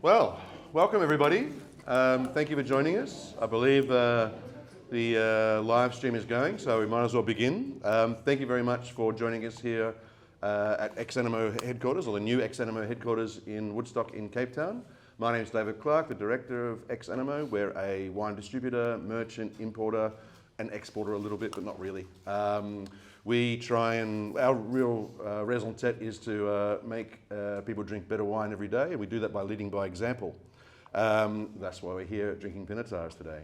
Well, welcome everybody. Thank you for joining us. I believe the live stream is going, so we might as well begin. Thank you very much for joining us here at Animo headquarters, or the new Animo headquarters in Woodstock in Cape Town. My name is David Clarke, the director of Animo. We're a wine distributor, merchant, importer, and exporter a little bit, but not really. We try and, our real raison d'etre is to make people drink better wine every day, and we do that by leading by example. That's why we're here drinking Pinotage today.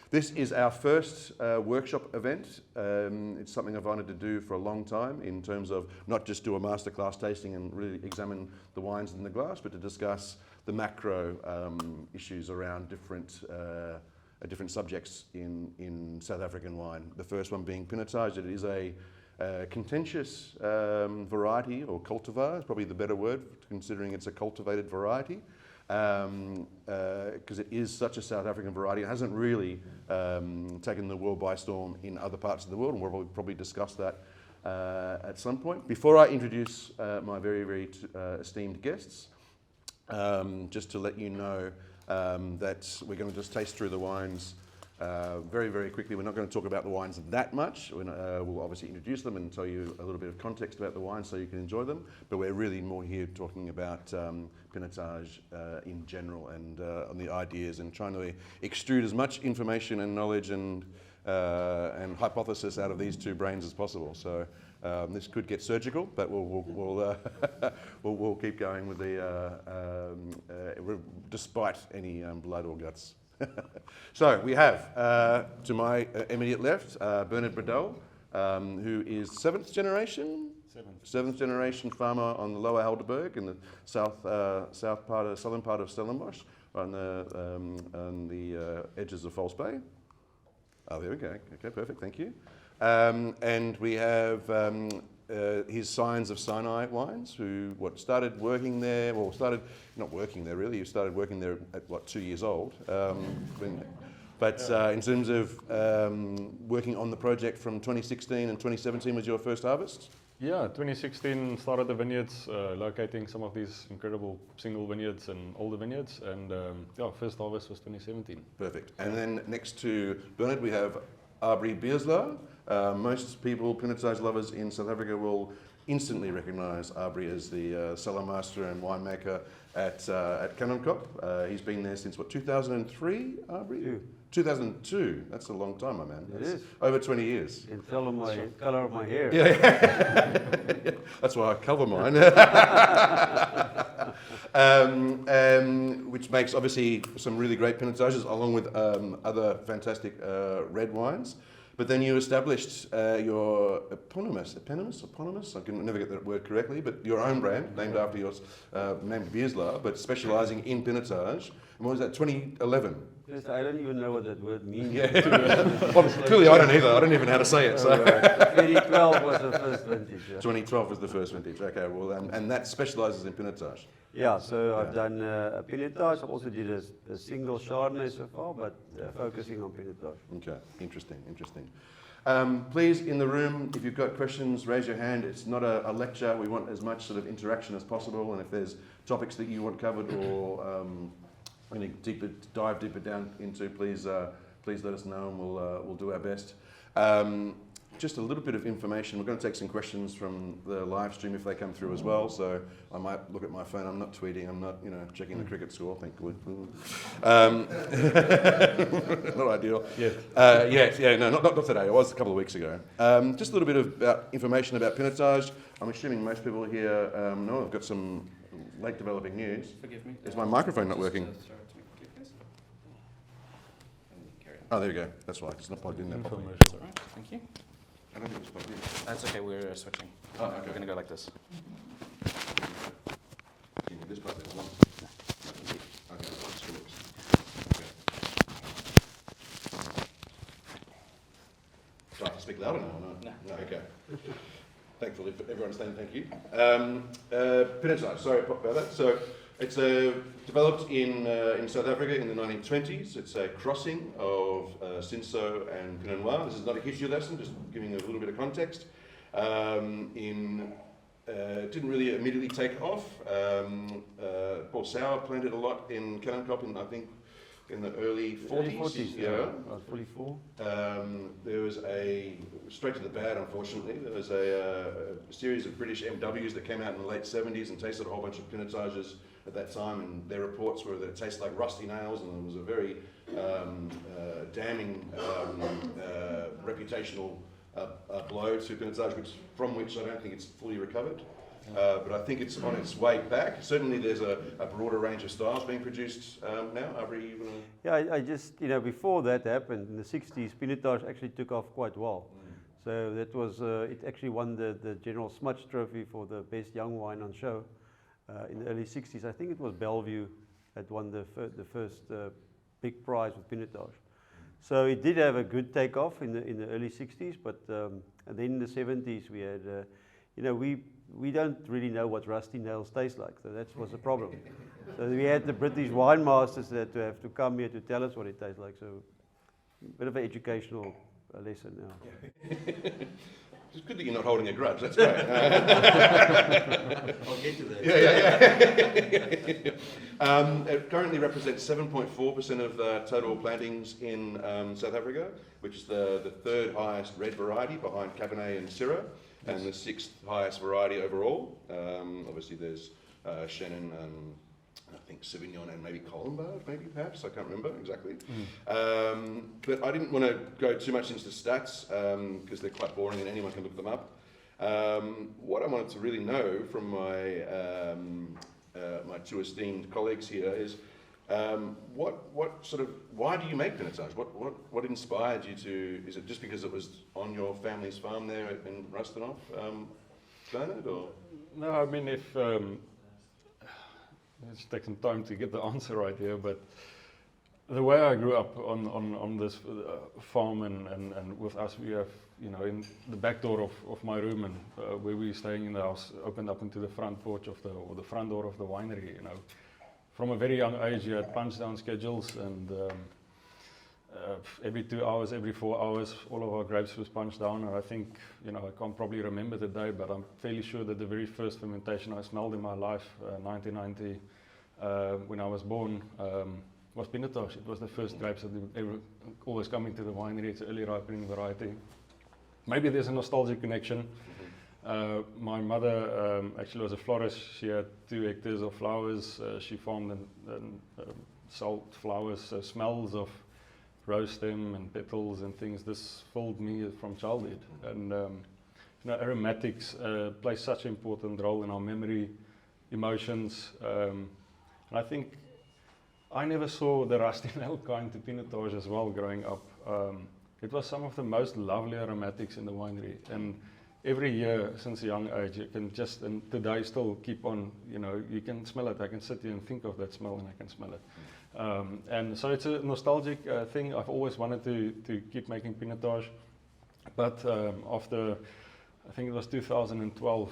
This is our first workshop event. It's something I've wanted to do for a long time in terms of not just do a masterclass tasting and really examine the wines in the glass, but to discuss the macro issues around different subjects in South African wine. The first one being Pinotage. It is a contentious variety, or cultivar is probably the better word, considering it's a cultivated variety, because it is such a South African variety. It hasn't really taken the world by storm in other parts of the world, and we'll probably discuss that at some point. Before I introduce my very, very esteemed guests, just to let you know that we're going to just taste through the wines very, very quickly. We're not going to talk about the wines that much. We'll obviously introduce them and tell you a little bit of context about the wines so you can enjoy them. But we're really more here talking about Pinotage in general and on the ideas, and trying to extrude as much information and knowledge and hypothesis out of these two brains as possible. So this could get surgical, but we'll keep going with the despite any blood or guts. So we have to my immediate left Bernhard Bredell, who is seventh generation farmer on the Lower Helderberg in the southern part of Stellenbosch, on the edges of False Bay. Oh, there we go. Okay, perfect. Thank you. And we have his Signs of Sinai wines, who started working there. Well, started not working there really. You started working there at 2 years old. But in terms of working on the project from 2016 and 2017 was your first harvest. Yeah, 2016 started the vineyards, locating some of these incredible single vineyards and older vineyards, and first harvest was 2017. Perfect. And then next to Bernhard we have Abrie Beeslaar. Most people, Pinotage lovers in South Africa, will instantly recognise Abrie as the cellar master and winemaker at Cannoncop. He's been there since 2003, Abrie? 2002. That's a long time, my man. It is. Over 20 years. You can tell them my colour of my hair. Yeah. That's why I cover mine. Which makes obviously some really great Pinotages, along with other fantastic red wines. But then you established your eponymous, I can never get that word correctly, but your own brand, named after yours, named Beeslaar, but specialising in Pinotage. And what was that, 2011? Yes, I don't even know what that word means. Yeah. Well, clearly I don't either. I don't even know how to say it. So. 2012 was the first vintage. Yeah. 2012 was the first vintage. Okay, well, and that specialises in Pinotage. Yeah, so I've done a Pinotage. I've also did a single Chardonnay so far, but focusing on Pinotage. Okay, interesting. Please, in the room, if you've got questions, raise your hand. It's not a lecture. We want as much sort of interaction as possible, and if there's topics that you want covered or dive deeper down into, please let us know, and we'll do our best. Just a little bit of information. We're going to take some questions from the live stream if they come through as well. So I might look at my phone. I'm not tweeting. I'm not, checking the cricket score. Thank God. Not ideal. Yeah. No, not today. It was a couple of weeks ago. Just a little bit of information about Pinotage. I'm assuming most people here know. I've got some late developing news. Forgive me. Is my microphone not working? Oh, there you go. That's why. It's not plugged in there properly. All right, thank you. I don't think it's plugged in. That's okay, we're switching. Oh, okay. We're going to go like this. Can you this part there? One. Okay, that's good. Okay. Do I have to speak louder now? No. Okay. Thankfully, everyone's saying thank you. Pinotage, sorry about that. So it's developed in South Africa in the 1920s. It's a crossing of Cinsault and Pinot Noir. This is not a history lesson, just giving a little bit of context. In didn't really immediately take off. Paul Sauer planted a lot in Cannoncop in, I think, in the early 40s. Early 40s, yeah. I was 44. There was straight to the bad, unfortunately, there was a series of British MWs that came out in the late 70s and tasted a whole bunch of Pinotages at that time, and their reports were that it tasted like rusty nails, and it was a very damning reputational blow to Pinotage, from which I don't think it's fully recovered. But I think it's on its way back. Certainly there's a broader range of styles being produced now. Abrie, you want to... Yeah, I just, before that happened, in the 60s, Pinotage actually took off quite well. So that was, it actually won the General Smudge Trophy for the best young wine on show in the early 60s. I think it was Bellevue that won the first big prize with Pinotage. So it did have a good takeoff in the early 60s, but and then in the 70s we had, we don't really know what rusty nails taste like, so that was a problem. So we had the British wine masters that have to come here to tell us what it tastes like. So a bit of an educational lesson now. It's good that you're not holding a grudge. That's great. I'll get to that. Yeah. It currently represents 7.4% of total plantings in South Africa, which is the third highest red variety behind Cabernet and Syrah, and the sixth highest variety overall. Obviously, there's Chenin, I think Sauvignon, and maybe Colombard, perhaps, I can't remember exactly. But I didn't want to go too much into the stats because they're quite boring and anyone can look them up. What I wanted to really know from my my two esteemed colleagues here is why do you make Pinotage? What inspired you to? Is it just because it was on your family's farm there in Rustenhof, Bernhard, or? No, I mean, if let's take some time to get the answer right here, but the way I grew up on this farm and with us, we have, in the back door of my room and where we were staying in the house, opened up into the front porch or the front door of the winery, From a very young age, you had punch down schedules, and every 2 hours, every 4 hours, all of our grapes was punched down. And I think, I can't probably remember the day, but I'm fairly sure that the very first fermentation I smelled in my life, 1990, when I was born, was Pinotage. It was the first grapes that ever always coming to the winery. It's an early ripening variety. Maybe there's a nostalgic connection. My mother actually was a florist. She had 2 hectares of flowers. She farmed and sold flowers. So smells of rose stem and petals and things, this filled me from childhood. And aromatics play such an important role in our memory, emotions. And I think I never saw the rusty nail kind to Pinotage as well growing up. It was some of the most lovely aromatics in the winery. And every year since a young age, you can just, and today still keep on, you can smell it. I can sit here and think of that smell and I can smell it. And so it's a nostalgic thing. I've always wanted to keep making Pinotage. But after, I think it was 2012,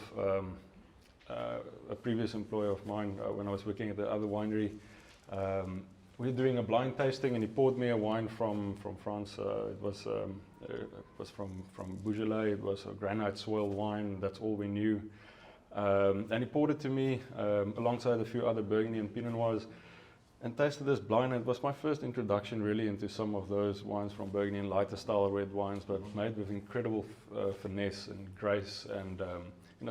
a previous employer of mine, when I was working at the other winery, we were doing a blind tasting, and he poured me a wine from France. It was from Beaujolais. It was a granite soil wine. That's all we knew. And he poured it to me alongside a few other Burgundy and Pinot Noirs, and tasted this blind. And it was my first introduction really into some of those wines from Burgundy and lighter style red wines, but made with incredible finesse and grace, and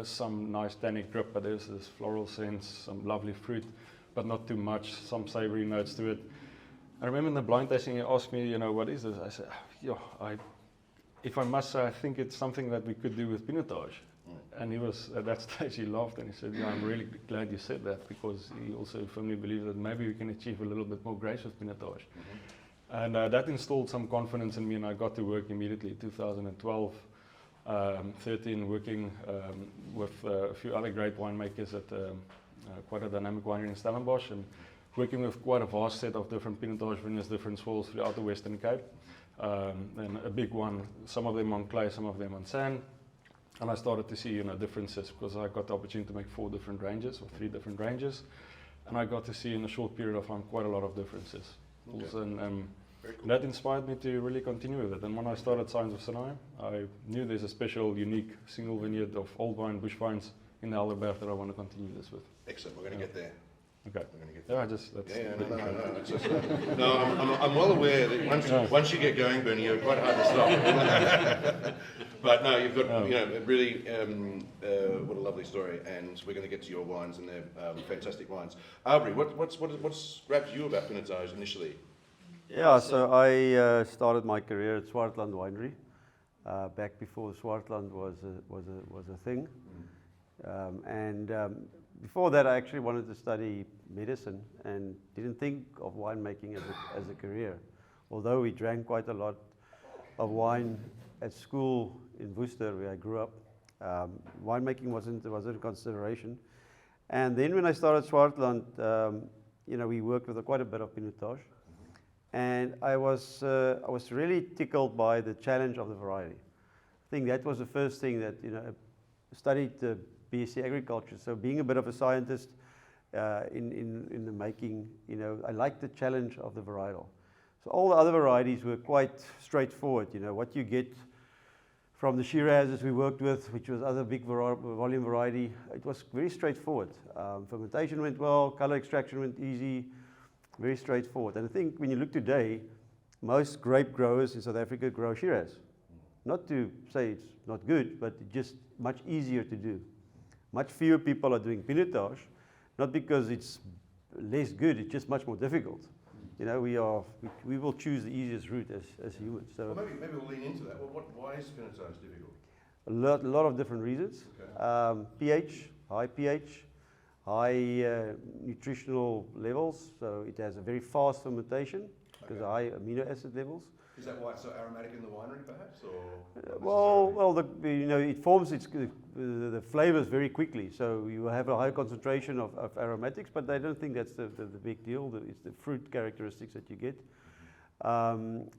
some nice tannic drip. But there's this floral sense, some lovely fruit, but not too much, some savory notes to it. I remember in the blind tasting, he asked me, what is this? I said, if I must say, I think it's something that we could do with Pinotage. And he was, at that stage, he laughed and he said, I'm really glad you said that, because he also firmly believes that maybe we can achieve a little bit more grace with Pinotage. And that installed some confidence in me, and I got to work immediately in 2012, 13, working with a few other great winemakers at quite a dynamic winery in Stellenbosch, and working with quite a vast set of different Pinotage vineyards, different soils throughout the Western Cape. And a big one, some of them on clay, some of them on sand. And I started to see, differences, because I got the opportunity to make 4 different ranges, or 3 different ranges. And I got to see in a short period of time quite a lot of differences. Okay. And that inspired me to really continue with it. And when I started Science of Sinai, I knew there's a special, unique single vineyard of old vine, bush vines in Helderberg that I want to continue this with. Excellent. We're going to get there. Okay. We're going to get there. Yeah, that's Yeah, no. It's just, I'm well aware that once you get going, Bernie, you're quite hard to stop. But no, you've got really what a lovely story, and we're going to get to your wines, and they're fantastic wines. Abrie, what's grabbed you about Pinotage initially? Yeah, so I started my career at Swartland Winery back before Swartland was a thing, and before that I actually wanted to study medicine and didn't think of winemaking as a career, although we drank quite a lot of wine at school in Worcester where I grew up. Winemaking wasn't a consideration, and then when I started Swartland, we worked with quite a bit of Pinotage. And I was really tickled by the challenge of the variety. I think that was the first thing that I studied BSc Agriculture. So being a bit of a scientist in the making, I liked the challenge of the varietal. So all the other varieties were quite straightforward. What you get from the Shirazes we worked with, which was other big volume variety, it was very straightforward. Fermentation went well, color extraction went easy. Very straightforward. And I think when you look today, most grape growers in South Africa grow Shiraz. Not to say it's not good, but it's just much easier to do. Much fewer people are doing Pinotage, not because it's less good, it's just much more difficult. We will choose the easiest route as humans. So well, maybe we'll lean into that. Well, why is Pinotage difficult? A lot of different reasons. Okay. pH, high pH. High nutritional levels, so it has a very fast fermentation because of high amino acid levels. Is that why it's so aromatic in the winery, perhaps, or? Well, it forms the flavors very quickly. So you have a high concentration of aromatics, but I don't think that's the big deal. It's the fruit characteristics that you get.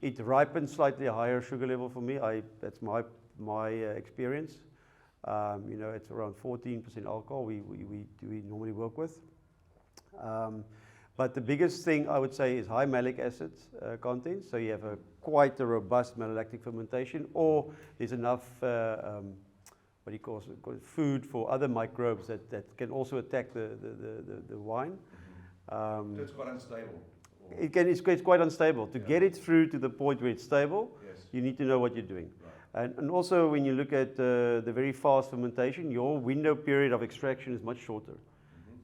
It ripens slightly a higher sugar level for me. That's my experience. It's around 14% alcohol we normally work with. But the biggest thing I would say is high malic acid content. So you have quite a robust malolactic fermentation, or there's enough food for other microbes that can also attack the wine. So it's quite unstable. It's quite unstable. To get it through to the point where it's stable, yes, you need to know what you're doing. Right. And also when you look at the very fast fermentation, your window period of extraction is much shorter.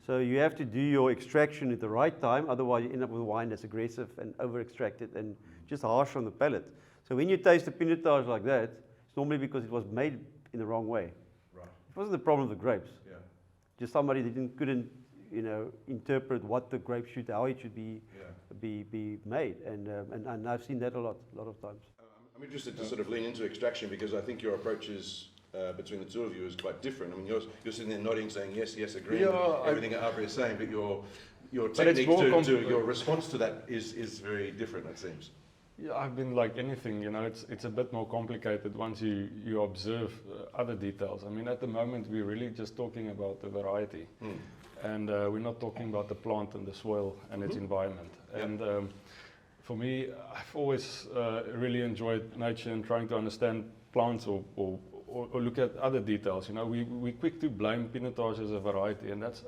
So you have to do your extraction at the right time, otherwise you end up with wine that's aggressive and over-extracted and just harsh on the palate. So when you taste a Pinotage like that, it's normally because it was made in the wrong way. Right. It wasn't the problem of the grapes. Yeah. Just somebody couldn't interpret what the grape should, how it should be made. And I've seen that a lot of times. I'm interested to sort of lean into extraction because I think your approach is between the two of you is quite different. I mean, you're sitting there nodding, saying yes, agreeing with everything that Abrie is saying, but your technique your response to that is very different, it seems. Yeah, I've been like anything, it's a bit more complicated once you observe other details. I mean, at the moment we're really just talking about the variety, and we're not talking about the plant and the soil and its environment. Yep. And for me, I've always really enjoyed nature and trying to understand plants or look at other details. We're quick to blame Pinotage as a variety, and that's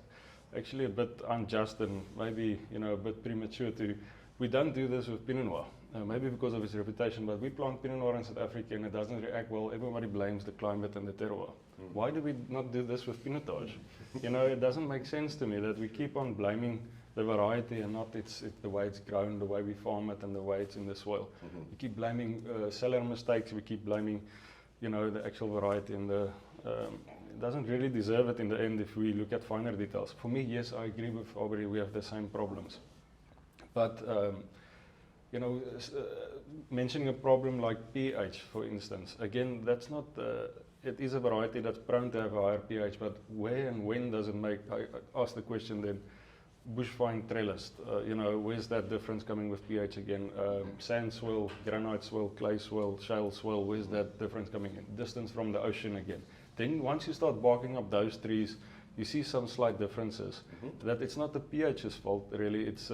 actually a bit unjust and maybe a bit premature to. We don't do this with Pinot Noir, maybe because of its reputation, but we plant Pinot Noir in South Africa and it doesn't react well. Everybody blames the climate and the terroir. Why do we not do this with Pinotage? It doesn't make sense to me that we keep on blaming the variety and not it's the way it's grown, the way we farm it, and the way it's in the soil. We keep blaming cellar mistakes. We keep blaming, the actual variety, and it doesn't really deserve it in the end if we look at finer details. For me, yes, I agree with Abrie. We have the same problems, but mentioning a problem like pH, for instance, again, that's not. It is a variety that's prone to have a higher pH, but where and when does it make? I ask the question then. Bushvine trellis, where's that difference coming with pH again? Sand soil, granite soil, clay soil, shale soil, where's that difference coming in? Distance from the ocean again. Then once you start barking up those trees, you see some slight differences. That it's not the pH's fault really, it's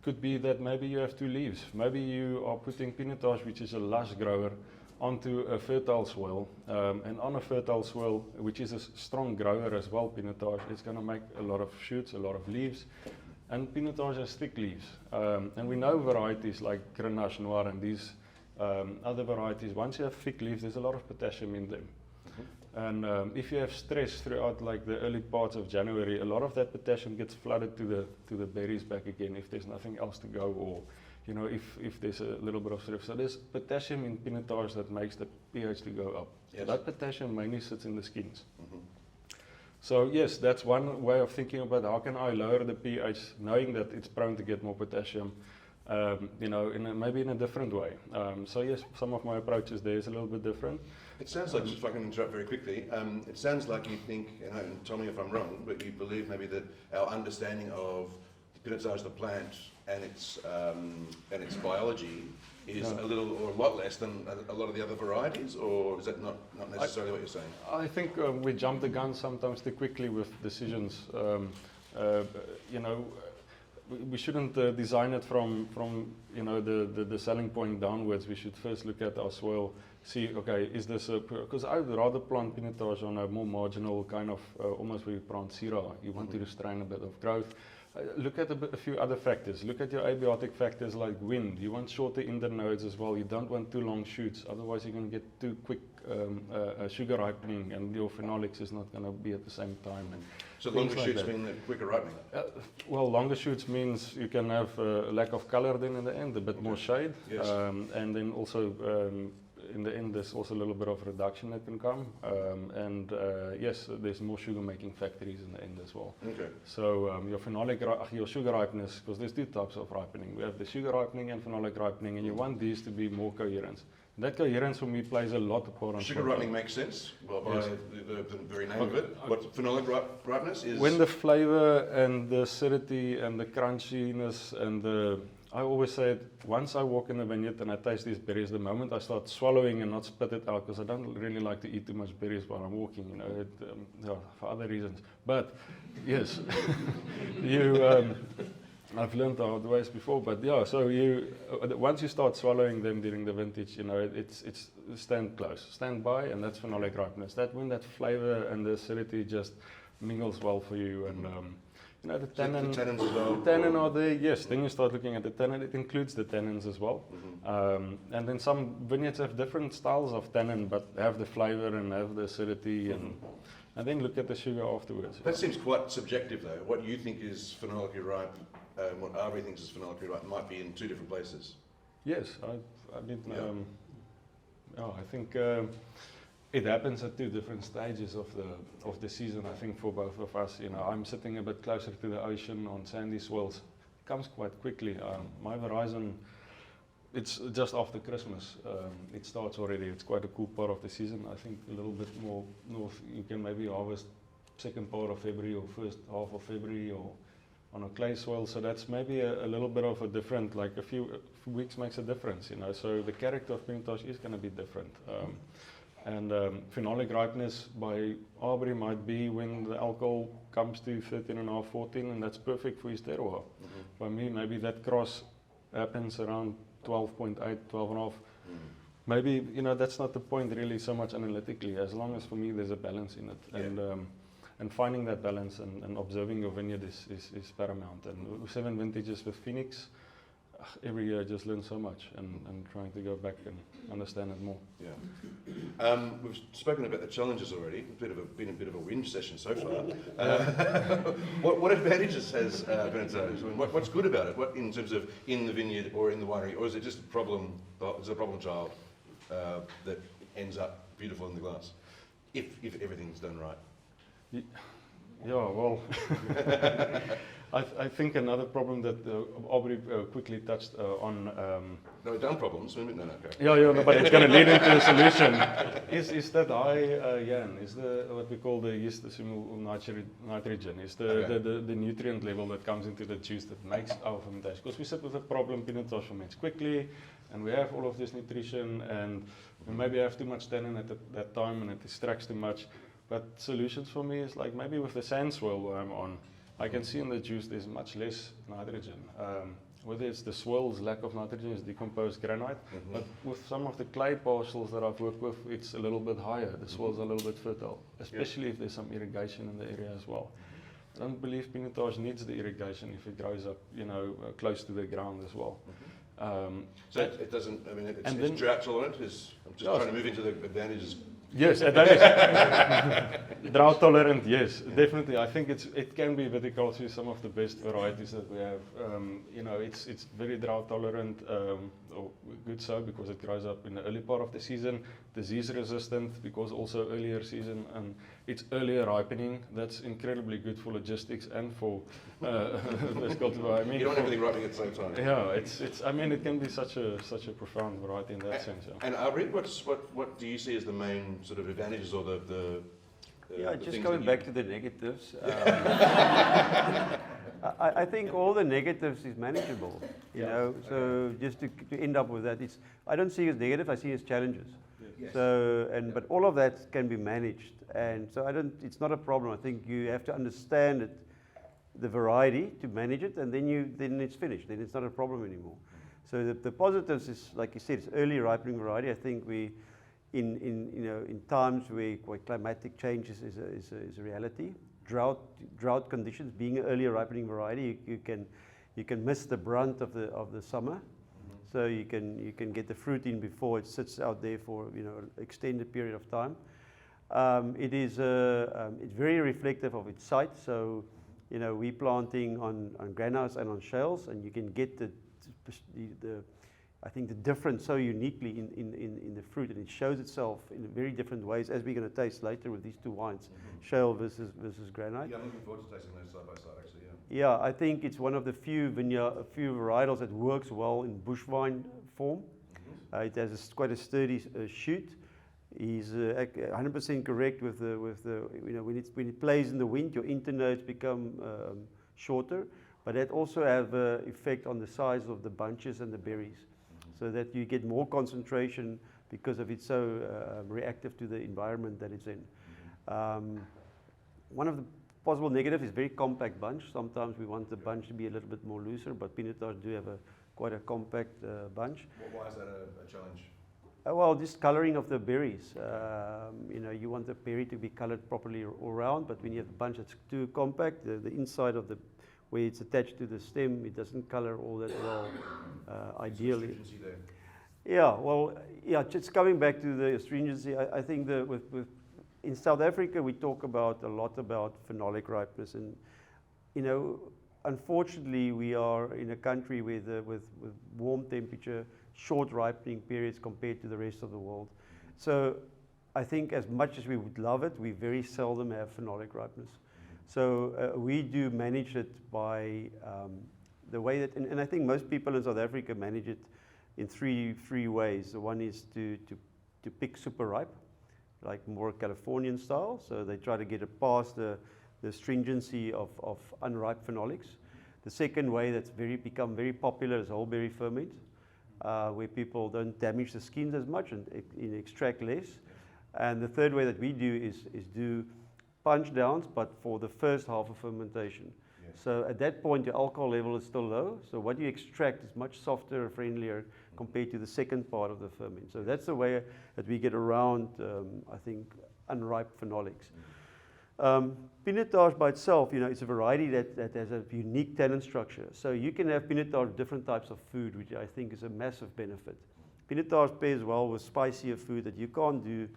could be that maybe you have two leaves. Maybe you are putting Pinotage, which is a lush grower, onto a fertile soil. And on a fertile soil, which is a strong grower as well, Pinotage, it's going to make a lot of shoots, a lot of leaves. And Pinotage has thick leaves. And we know varieties like Grenache Noir and these other varieties, once you have thick leaves, there's a lot of potassium in them. And if you have stress throughout like the early parts of January, a lot of that potassium gets flooded to the berries back again if there's nothing else to go, or you know, if there's a little bit of stress. So there's potassium in Pinotage that makes the pH to go up. Yes. That potassium mainly sits in the skins. So yes, that's one way of thinking about how can I lower the pH, knowing that it's prone to get more potassium, you know, maybe in a different way. So yes, some of my approaches there is a little bit different. It sounds like, just if I can interrupt very quickly, it sounds like you think, and tell me if I'm wrong, but you believe maybe that our understanding of Pinotage the plant and its biology is a little or a lot less than a lot of the other varieties, or is that not necessarily what you're saying? I think we jump the gun sometimes too quickly with decisions. You know, we shouldn't design it from you know the selling point downwards. We should first look at our soil, see, okay, is this because I would rather plant Pinotage on a more marginal kind of almost where you plant Syrah. You want to restrain a bit of growth. Look at a few other factors. Look at your abiotic factors like wind. You want shorter internodes as well. You don't want too long shoots. Otherwise, you're going to get too quick sugar ripening, and your phenolics is not going to be at the same time. And so longer shoots mean quicker ripening? Well, longer shoots means you can have a lack of color then in the end, a bit more shade. Yes. And then also in the end, there's also a little bit of reduction that can come. Yes, there's more sugar making factories in the end as well. Okay. So your sugar ripeness, because there's two types of ripening. We have the sugar ripening and phenolic ripening, and you want these to be more coherent. That coherence for me plays a lot of part on sugar ripening makes sense, well, by the very name of it. What phenolic ripeness is? When the flavor and the acidity and the crunchiness and the, I always say it, once I walk in the vineyard and I taste these berries, the moment I start swallowing and not spit it out, because I don't really like to eat too much berries while I'm walking, you know, for other reasons. But yes, I've learned the hard ways before, but yeah, so once you start swallowing them during the vintage, you know, it's stand close, stand by, and that's phenolic ripeness. That when that flavor and the acidity just mingles well for you, and you know, the tannin, the tannins as well. The tannin are there, yes. Then you start looking at the tannin. It includes the tannins as well, and then some vineyards have different styles of tannin, but have the flavor and have the acidity, and then look at the sugar afterwards. That seems quite subjective, though. What you think is phenolically ripe, what Abrie thinks is phenolically ripe, might be in two different places. Yes, I did. I think it happens at two different stages of the season. I think for both of us, you know, I'm sitting a bit closer to the ocean on sandy swells. It comes quite quickly. My horizon, it's just after Christmas. It starts already. It's quite a cool part of the season. I think a little bit more north, you can maybe harvest second part of February or first half of February, or on a clay soil, so that's maybe a little bit of a different, like a few weeks makes a difference, you know, so the character of Pinotage is going to be different. Phenolic ripeness by Abrie might be when the alcohol comes to 13.5, 14, and that's perfect for his terroir. By me, maybe that cross happens around 12.8, 12.5. Maybe, you know, that's not the point really so much analytically, as long as for me there's a balance in it. And finding that balance and observing your vineyard is paramount. And 7 vintages with Phoenix, every year I just learn so much, and trying to go back and understand it more. Yeah. We've spoken about the challenges already. It's been a bit of a whinge session so far. What advantages has Pinotage? I mean, what's good about it? What in terms of in the vineyard or in the winery, or is it just a problem? Is it a problem child that ends up beautiful in the glass if everything's done right? Yeah, well, I think another problem that Abrie quickly touched on. No, done problems. No, okay. Yeah, no, but it's going to lead into a solution. Is that high Jan? Is what we call the yeast-assimilar nitrogen? Is the nutrient level that comes into the juice that makes our fermentation? Because we sit with a problem, Pinotage ferments quickly, and we have all of this nutrition, and we maybe have too much tannin at that time, and it extracts too much. But solutions for me is like maybe with the sand soil where I'm on, I can see in the juice there's much less nitrogen. Whether it's the swirls, lack of nitrogen, is decomposed granite, but with some of the clay parcels that I've worked with, it's a little bit higher. The swirls are a little bit fertile, especially if there's some irrigation in the area as well. I don't believe Pinotage needs the irrigation if it grows up, close to the ground as well. So it doesn't, I mean, and it's then- drought tolerant. I'm just trying to move into the advantages. Yes, that is drought tolerant. Yes, definitely. I think it can be viticulture some of the best varieties that we have. It's very drought tolerant, or good so because it grows up in the early part of the season. Disease resistant because also earlier season, and it's earlier ripening. That's incredibly good for logistics and for viticulture. I mean, You don't want everything ripening at the same time. yeah, it's. I mean, it can be such a profound variety in that sense. Yeah. And Abrie, what do you see as the main sort of advantages or the Yeah, the just things going that back to the negatives. I think all the negatives is manageable, you know. So just to end up with that, I don't see it as negative. I see it as challenges. Yes. So but all of that can be managed, and so it's not a problem. I think you have to understand it, the variety to manage it, and then it's finished. Then it's not a problem anymore. So the positives is, like you said, it's early ripening variety. I think we, in times where climatic change is a reality, drought conditions, being an early ripening variety, you can miss the brunt of the summer. So you can get the fruit in before it sits out there for an extended period of time. It's very reflective of its site. So we're planting on granite and on shales, and you can get I think the difference so uniquely in the fruit, and it shows itself in very different ways, as we're going to taste later with these two wines, shale versus granite. Yeah, I'm looking forward to tasting those side by side, actually. Yeah, I think it's one of the few varietals that works well in bush vine form. It has quite a sturdy shoot. He's 100% correct with the when it plays in the wind, your internodes become shorter, but that also have an effect on the size of the bunches and the berries, so that you get more concentration because of it's so reactive to the environment that it's in. One of the possible negatives is very compact bunch. Sometimes we want the bunch to be a little bit more looser, but Pinotage do have quite a compact bunch. Why is that a challenge? Well, just coloring of the berries. You want the berry to be colored properly all around, but when you have a bunch that's too compact, the inside of where it's attached to the stem, it doesn't color all that well, ideally. Astringency there. Yeah, well, just coming back to the astringency, I think in South Africa we talk a lot about phenolic ripeness, and unfortunately we are in a country with warm temperature, short ripening periods compared to the rest of the world. So I think as much as we would love it, we very seldom have phenolic ripeness. So we do manage it by the way that, and I think most people in South Africa manage it in three ways. The one is to pick super ripe, like more Californian style. So they try to get it past the stringency of unripe phenolics. The second way that's become very popular is whole berry ferment, where people don't damage the skins as much and extract less. And the third way that we do is do punch downs, but for the first half of fermentation. Yes. So at that point, your alcohol level is still low. So what you extract is much softer, friendlier compared to the second part of the ferment. So that's the way that we get around, I think, unripe phenolics. Pinotage by itself, it's a variety that has a unique tannin structure. So you can have Pinotage with different types of food, which I think is a massive benefit. Pinotage pairs well with spicier food that you can't do,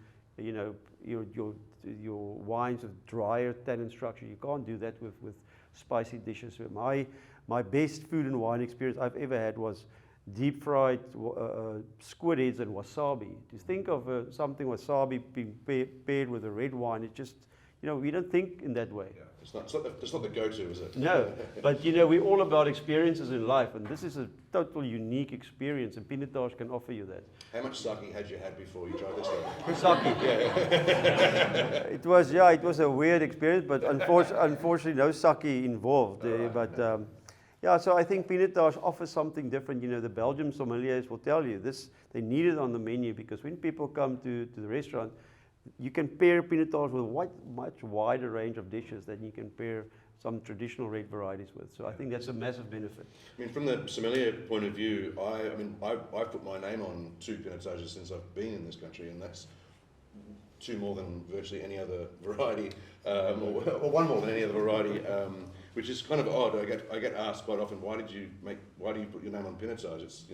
your wines with drier tannin structure. You can't do that with spicy dishes. My best food and wine experience I've ever had was deep fried squid heads and wasabi. To think of something wasabi being paired with a red wine, it just, we don't think in that way. Yeah, it's not the go-to, is it? No, but we're all about experiences in life, and this is a total unique experience, and Pinotage can offer you that. How much sake had you had before you tried this one? Sake. It was a weird experience, but unfortunately no sake involved. So I think Pinotage offers something different. The Belgian sommeliers will tell you this, they need it on the menu, because when people come to the restaurant, you can pair Pinotage with a much wider range of dishes than you can pair some traditional red varieties with. So I think that's a massive benefit. I mean, from the sommelier point of view, I've put my name on 2 Pinotages since I've been in this country, and that's 2 more than virtually any other variety, or 1 more than any other variety, which is kind of odd. I get asked quite often, why do you put your name on Pinotage? It's,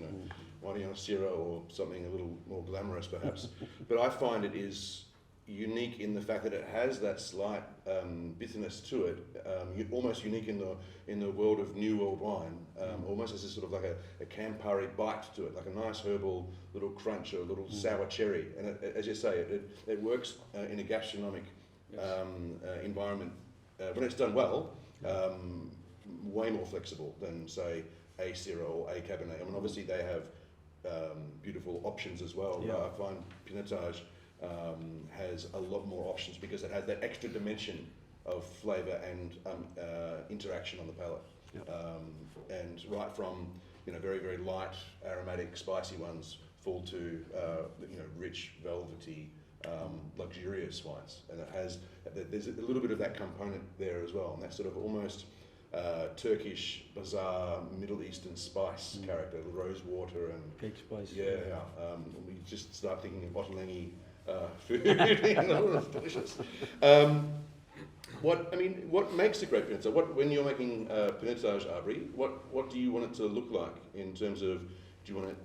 why do you on a Syrah or something a little more glamorous perhaps? But I find it is unique in the fact that it has that slight bitterness to it, almost unique in the world of New World wine, almost as a sort of like a Campari bite to it, like a nice herbal little crunch or a little sour cherry. And as you say, it works in a gastronomic environment when it's done well, way more flexible than say a Syrah or a Cabernet. I mean, obviously they have beautiful options as well. Yeah. I find Pinotage has a lot more options because it has that extra dimension of flavour and interaction on the palate. Yeah. And right from very, very light, aromatic, spicy ones fall to rich, velvety, luxurious wines. And there's a little bit of that component there as well, and that sort of almost Turkish, bizarre, Middle Eastern spice character, the rose water and Cake spice. we just start thinking of Ottolenghi food. It's delicious. What makes a great Pinotage? When you're making Pinotage Abrie, what do you want it to look like in terms of? Do you want it?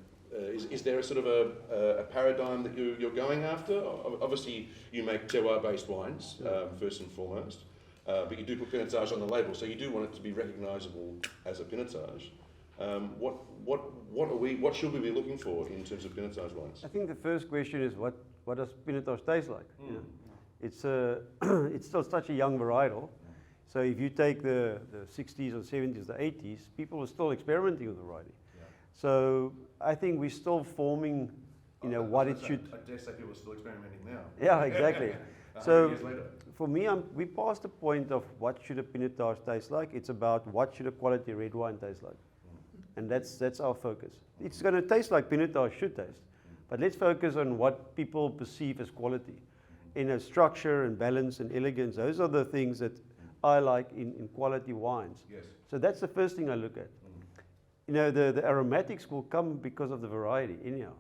Is there a sort of a paradigm that you're going after? Obviously, you make terroir-based wines first and foremost, but you do put Pinotage on the label, so you do want it to be recognisable as a Pinotage. What should we be looking for in terms of Pinotage wines? I think the first question is what does Pinotage taste like? It's still such a young varietal. So if you take the 60s or 70s, the 80s, people were still experimenting with the variety. So I think we're still forming, what it should. I dare say people are still experimenting now. Yeah, exactly. So years later. for me, we passed the point of what should a Pinotage taste like. It's about what should a quality red wine taste like, and that's our focus. It's going to taste like Pinotage should taste, but let's focus on what people perceive as quality. Structure and balance and elegance. Those are the things that I like in quality wines. Yes. So that's the first thing I look at. The aromatics will come because of the variety anyhow.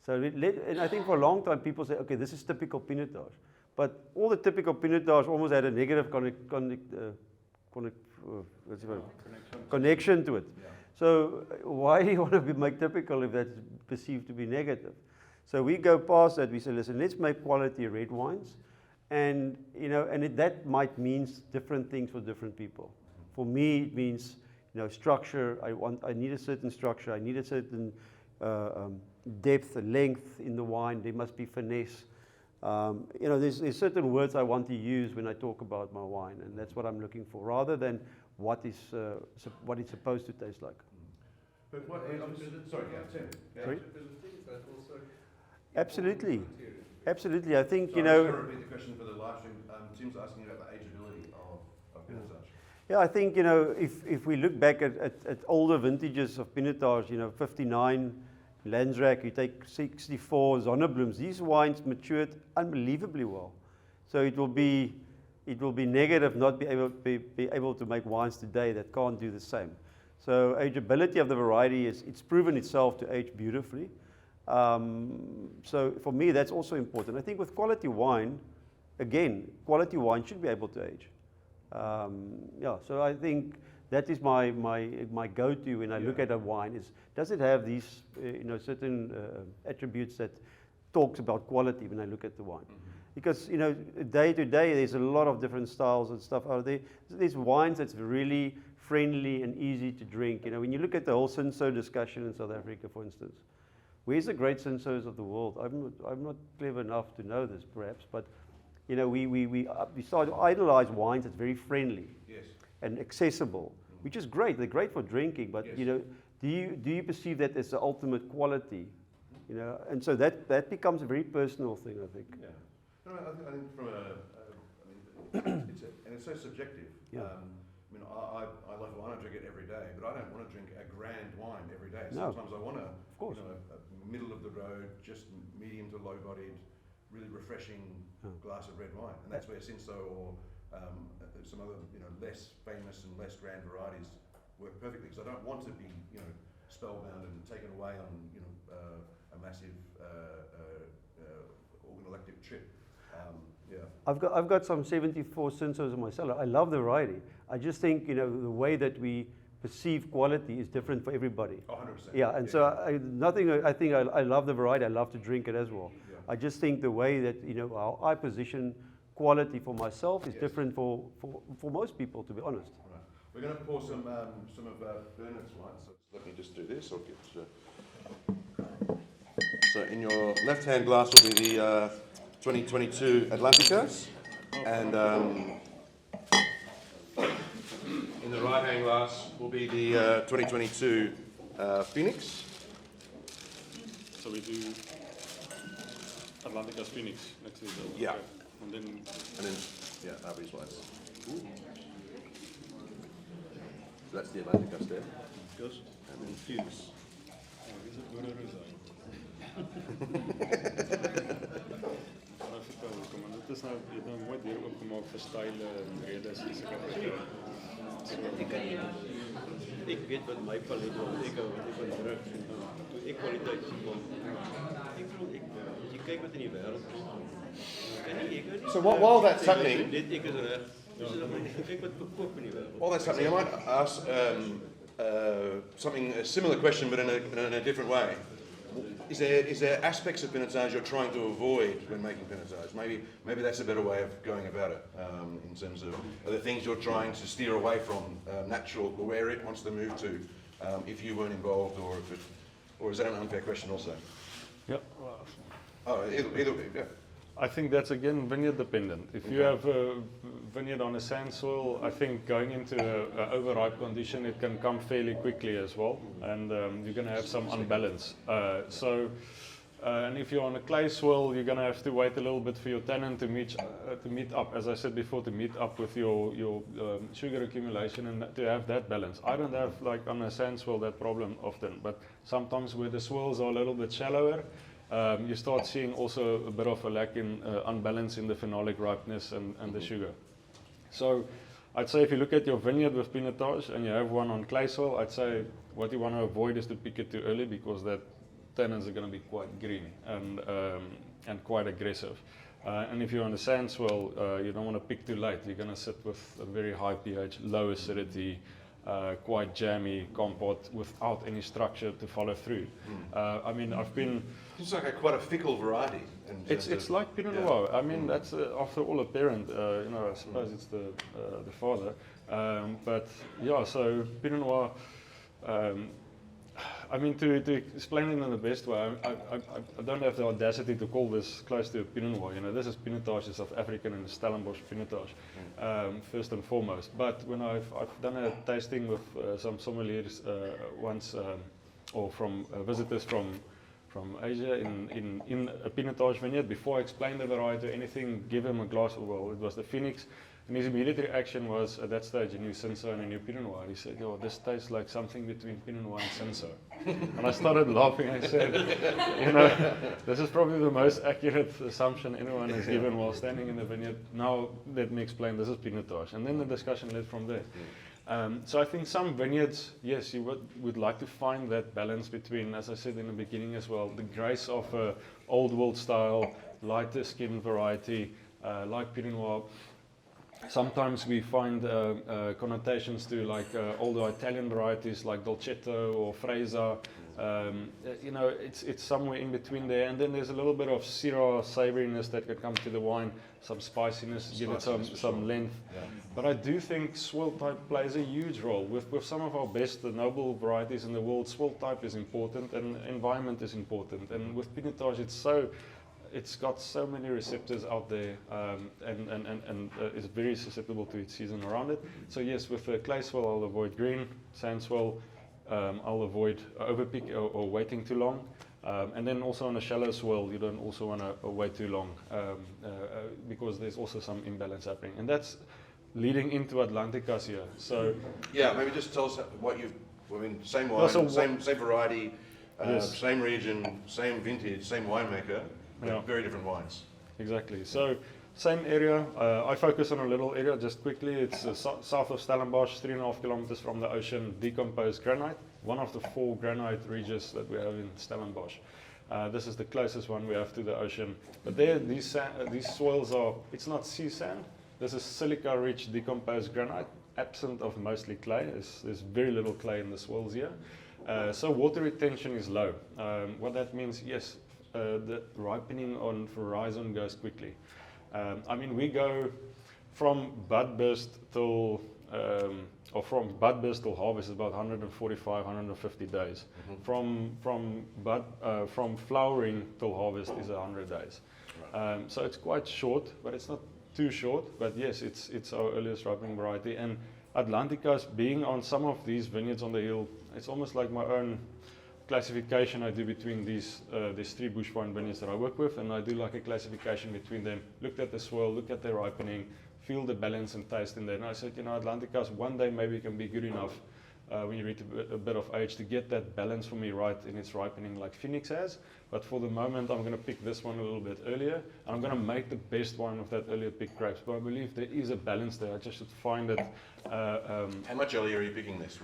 So and I think for a long time people say, okay, this is typical Pinotage. But all the typical Pinotage almost had a negative connection to it. Yeah. So why do you want to make typical if that's perceived to be negative? So we go past that. We say, listen, let's make quality red wines, and that might mean different things for different people. For me, it means structure. I need a certain structure. I need a certain depth and length in the wine. There must be finesse. There's certain words I want to use when I talk about my wine, and that's what I'm looking for, rather than what it's supposed to taste like. But sorry, Tim. Sorry? Absolutely. Absolutely. I think, I'm just going to repeat the question for the live stream. Tim's asking about the ageability of Pinotage. Yeah, I think, if we look back at older vintages of Pinotage, 59, Landsrack, you take 64, Zonneblooms, these wines matured unbelievably well. So it will be negative not be able to make wines today that can't do the same. So ageability of the variety it's proven itself to age beautifully. So for me, that's also important. I think with quality wine, again, quality wine should be able to age. So I think that is my go-to when I look at a wine is, does it have these certain attributes that talks about quality when I look at the wine? Because day to day there's a lot of different styles and stuff out there. There's wines that's really friendly and easy to drink. When you look at the whole Cinsault discussion in South Africa, for instance, where's the great Cinsaults of the world? I'm not clever enough to know this, perhaps, but we start to idolize wines that's very friendly and accessible, which is great. They're great for drinking, but do you perceive that as the ultimate quality? And so that becomes a very personal thing, I think. Yeah. No, I think from it's so subjective. Yeah. I love wine. I drink it every day, but I don't want to drink a grand wine every day. No. Sometimes I want a middle of the road, just medium to low bodied, really refreshing glass of red wine, and that's where Cinsault or some other, less famous and less grand varieties work perfectly. Because I don't want to be, spellbound and taken away on, a massive organoleptic trip. I've got some 74 Cinsos in my cellar. I love the variety. I just think, the way that we perceive quality is different for everybody. 100%. Yeah, and so I love the variety. I love to drink it as well. Yeah. I just think the way that, how I position quality for myself is different for most people, to be honest. Right. We're going to pour some of Bernhard's wine. So let me just do this. I'll get. So in your left-hand glass will be the 2022 Atlanticas, and in the right-hand glass will be the 2022 Phoenix. So we do Atlanticas Phoenix next to each other. Yeah. Okay. And then Abrie's wines. So that's the Atlanticas there. Yes. And then Phoenix. Is it good or is it? Kom aan, dit is nou, jy het nou mooi deur oopgemaak vir style en redes en sulke. Ek weet wat my palet was, ek van druk. Toe ek kwaliteit kom. Ek voel as jy kyk wat in die wêreld is. So while that's happening, Dit ek is reg. Kyk wat verkoop in die wêreld. while that's happening, I might ask something a similar question, but in a different way. Is there aspects of Pinotage you're trying to avoid when making Pinotage? Maybe that's a better way of going about it. In terms of are there things you're trying to steer away from natural, where it wants to move to, if you weren't involved, or is that an unfair question also? Yeah. Oh, either yeah. I think that's again vineyard dependent. If you have a vineyard on a sand soil, I think going into an overripe condition, it can come fairly quickly as well, and you're going to have some unbalance. And if you're on a clay soil, you're going to have to wait a little bit for your tannin to meet up, as I said before, to meet up with your sugar accumulation and to have that balance. I don't have, like on a sand soil, that problem often, but sometimes where the soils are a little bit shallower, you start seeing also a bit of a lack in unbalance in the phenolic ripeness and the sugar. So I'd say if you look at your vineyard with Pinotage and you have one on clay soil, I'd say what you want to avoid is to pick it too early, because that tannins are going to be quite green and quite aggressive. And if you're on the sand soil, you don't want to pick too late. You're going to sit with a very high pH, low acidity, quite jammy compote without any structure to follow through. I mean, I've been... It's like quite a fickle variety. It's like Pinot Noir. I mean, that's after all a parent. I suppose it's the father. But yeah, so Pinot Noir. I mean, to explain it in the best way, I don't have the audacity to call this close to a Pinot Noir. This is Pinotage, South African, and Stellenbosch Pinotage, first and foremost. But when I've done a tasting with some sommeliers once, or from visitors from Asia in a Pinotage vineyard, before I explained the variety or anything, give him a glass of, well, it was the Phoenix, and his immediate reaction was, at that stage, a new Cinsault and a new Pinot Noir. He said, "Yo, this tastes like something between Pinot Noir and Cinsault." And I started laughing. I said, this is probably the most accurate assumption anyone has given while standing in the vineyard. Now let me explain, this is Pinotage. And then the discussion led from there. So I think some vineyards, yes, you would like to find that balance between, as I said in the beginning as well, the grace of a old world style, lighter skin variety, like Pinot Noir. Sometimes we find connotations to like older Italian varieties like Dolcetto or Freisa. It's somewhere in between there, and then there's a little bit of Syrah savouriness that can come to the wine, some spiciness, give it some length. Yeah. But I do think soil type plays a huge role. With some of our best, the noble varieties in the world, soil type is important and environment is important. And with Pinotage, it's got so many receptors out there, and is very susceptible to its season around it. So yes, with the clay soil, I'll avoid green. Sand soil, I'll avoid overpick or waiting too long. And then also on a shallow soil, you don't also want to wait too long, because there's also some imbalance happening. And that's leading into Atlanticas here. So yeah, maybe just tell us what you've. I mean, same wine, same variety, yes. Same region, same vintage, same winemaker. Yeah. Very different wines. Exactly. So Same area. I focus on a little area just quickly. It's south of Stellenbosch, 3.5 kilometers from the ocean, decomposed granite. One of the 4 granite ridges that we have in Stellenbosch. This is the closest one we have to the ocean. But there, these soils are, it's not sea sand. This is silica-rich decomposed granite, absent of mostly clay. There's very little clay in the soils here. So water retention is low. What that means, yes, the ripening on horizon goes quickly. I mean, we go from bud burst till from bud burst till harvest is about 145, 150 days. From flowering till harvest is 100 days. So it's quite short, but it's not too short. But yes, it's our earliest ripening variety. And Atlanticas, being on some of these vineyards on the hill, it's almost like my own classification I do between these 3 bush wine vineyards that I work with, and I do like a classification between them. Looked at the soil, look at the ripening, feel the balance and taste in there. And I said, you know, Atlanticas one day maybe can be good enough when you reach a bit of age to get that balance for me right in its ripening like Phoenix has. But for the moment, I'm going to pick this one a little bit earlier, and I'm going to make the best wine of that earlier picked grapes. But I believe there is a balance there. I just should find it. How much earlier are you picking this?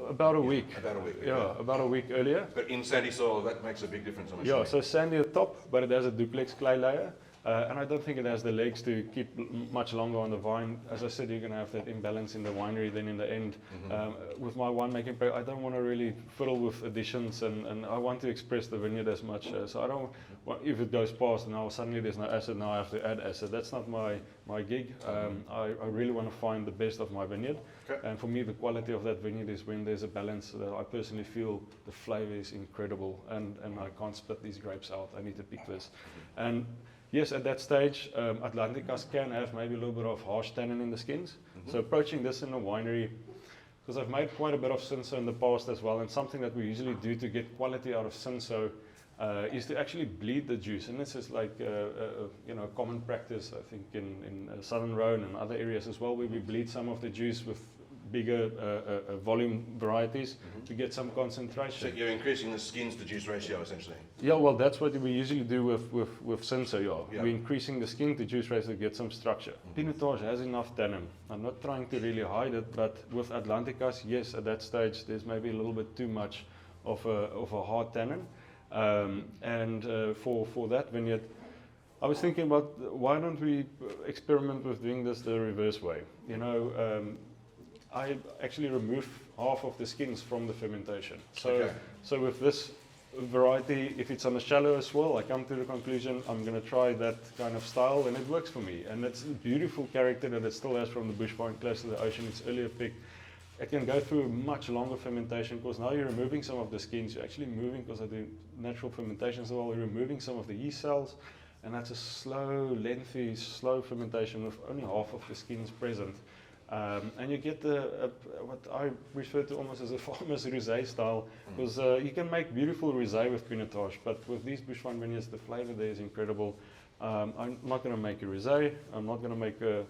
About a week. About a week. Yeah, about a week earlier. But in sandy soil, that makes a big difference. I'm Yeah, assuming. so sandy at top, but it has a duplex clay layer. And I don't think it has the legs to keep much longer on the vine. As I said, you're going to have that imbalance in the winery then in the end. With my winemaking, I don't want to really fiddle with additions, and I want to express the vineyard as much. So I don't want, if it goes past now suddenly there's no acid, now I have to add acid. That's not my gig. I really want to find the best of my vineyard. Okay. And for me, the quality of that vineyard is when there's a balance that I personally feel the flavor is incredible, and I can't split these grapes out. I need to pick this. And yes, at that stage, Atlanticas can have maybe a little bit of harsh tannin in the skins. So approaching this in a winery, because I've made quite a bit of Cinsault in the past as well, and something that we usually do to get quality out of Cinsault is to actually bleed the juice. And this is like common practice, I think, in Southern Rhone and other areas as well, where we bleed some of the juice with bigger volume varieties to get some concentration. So you're increasing the skins to juice ratio essentially. Yeah, well, that's what we usually do with Cinsault. Yeah. We're increasing the skin to juice ratio to get some structure. Pinotage has enough tannin. I'm not trying to really hide it, but with Atlanticas, yes, at that stage there's maybe a little bit too much of a hard tannin. For that vineyard, I was thinking about why don't we experiment with doing this the reverse way? You know, I actually remove half of the skins from the fermentation. So with this variety, if it's on a shallower swirl, I come to the conclusion I'm going to try that kind of style, and it works for me. And it's a beautiful character that it still has from the bush vine close to the ocean. It's earlier picked. It can go through a much longer fermentation because now you're removing some of the skins. You're actually moving, because I do natural fermentation as well, you're removing some of the yeast cells. And that's a slow, lengthy, slow fermentation with only half of the skins present. And you get what I refer to almost as a farmer's rosé style, because you can make beautiful rosé with Pinotage, but with these bush vine vineyards, the flavor there is incredible. I'm not going to make a rosé. I'm not going to make a.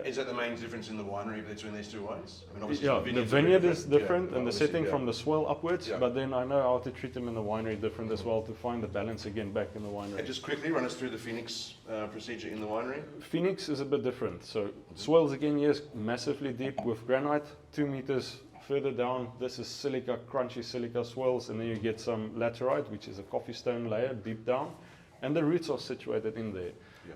Is that the main difference in the winery between these two wines? I mean, obviously Yeah, the vineyard is different, yeah, and the obviously, setting yeah. from the swirl upwards. Yeah. But then I know how to treat them in the winery different as well to find the balance again back in the winery. And just quickly run us through the Phoenix procedure in the winery. Phoenix is a bit different. So swirls again, yes, massively deep with granite, 2 meters further down. This is silica, crunchy silica swirls, and then you get some laterite, which is a coffee stone layer deep down, and the roots are situated in there.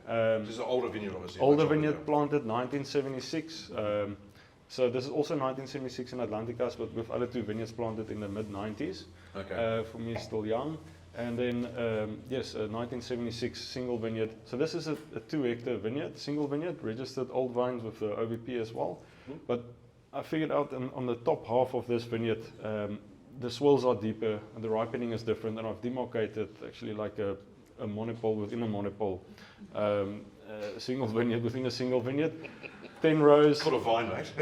Yeah. This is an older vineyard, obviously. Older much vineyard planted 1976. So this is also 1976 in Atlanticas, but with other 2 vineyards planted in the mid-90s. Okay. For me, it's still young. And then, yes, 1976 single vineyard. So this is a 2-hectare vineyard, single vineyard, registered old vines with the OVP as well. But I figured out on the top half of this vineyard, the swirls are deeper and the ripening is different. And I've demarcated actually like a monopole within a monopole, single vineyard within a single vineyard, 10 rows. Full of vine, mate.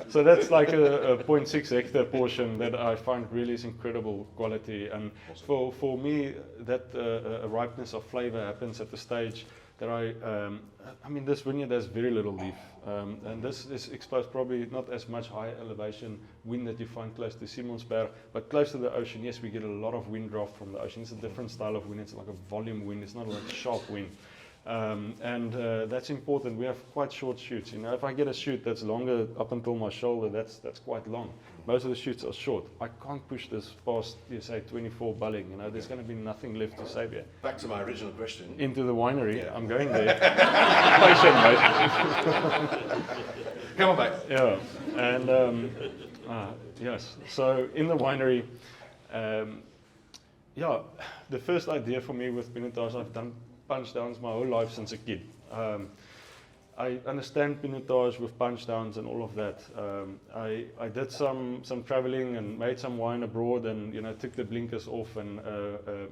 So that's like a 0.6 hectare portion that I find really is incredible quality. And Awesome. for me, that ripeness of flavor happens at the stage that I mean, this vineyard has very little leaf. And this is exposed probably not as much high elevation wind that you find close to Simonsberg, but close to the ocean, yes, we get a lot of wind draft from the ocean. It's a different style of wind. It's like a volume wind. It's not like sharp wind. That's important. We have quite short shoots. You know, if I get a shoot that's longer up until my shoulder, that's quite long. Most of the shoots are short. I can't push this past, you say, 24 bulling. You know, there's going to be nothing left to save here. Back to my original question. Into the winery, Yeah. I'm going there. Patient, mate. Come on back. Yeah, and yes. So in the winery, yeah, the first idea for me with Pinotage, I've done punch downs my whole life since a kid. I understand Pinotage with punch downs and all of that. I did some traveling and made some wine abroad, and you know, took the blinkers off, and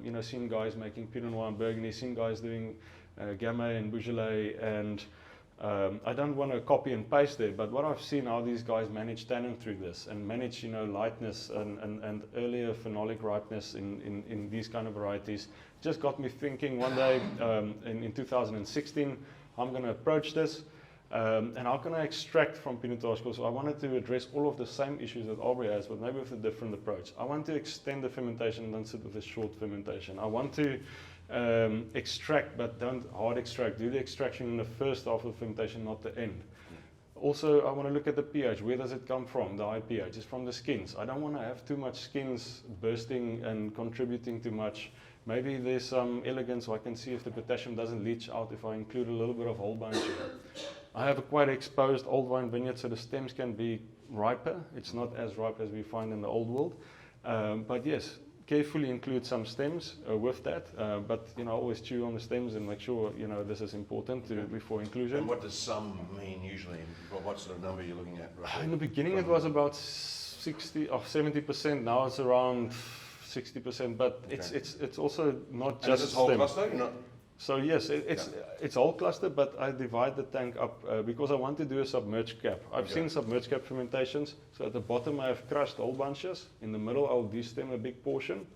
you know, seen guys making Pinot Noir and Burgundy, seen guys doing Gamay and Beaujolais, and I don't want to copy and paste it, but what I've seen how these guys manage tannin through this, and manage, you know, lightness and earlier phenolic ripeness in these kind of varieties, just got me thinking one day in 2016, I'm going to approach this, and how can I extract from Pinotage? Because I wanted to address all of the same issues that Abrie has, but maybe with a different approach. I want to extend the fermentation and don't sit with a short fermentation. I want to extract, but don't hard extract. Do the extraction in the first half of the fermentation, not the end. Also, I want to look at the pH. Where does it come from? The high pH is from the skins. I don't want to have too much skins bursting and contributing too much. Maybe there's some elegance, so I can see if the potassium doesn't leach out if I include a little bit of whole bunch. I have a quite exposed old vine vineyard, so the stems can be riper. It's not as ripe as we find in the old world. But yes, carefully include some stems with that, but you know, always chew on the stems and make sure, you know, this is important before inclusion. And what does some mean usually? What sort of number are you looking at? Roughly? In the beginning it was about 60 or 70%. Now it's around 60%, but it's also not just this whole stem. cluster? You're not. So yes, it's whole cluster, but I divide the tank up because I want to do a submerged cap. I've seen submerged cap fermentations. So at the bottom I have crushed whole bunches. In the middle I'll destem a big portion,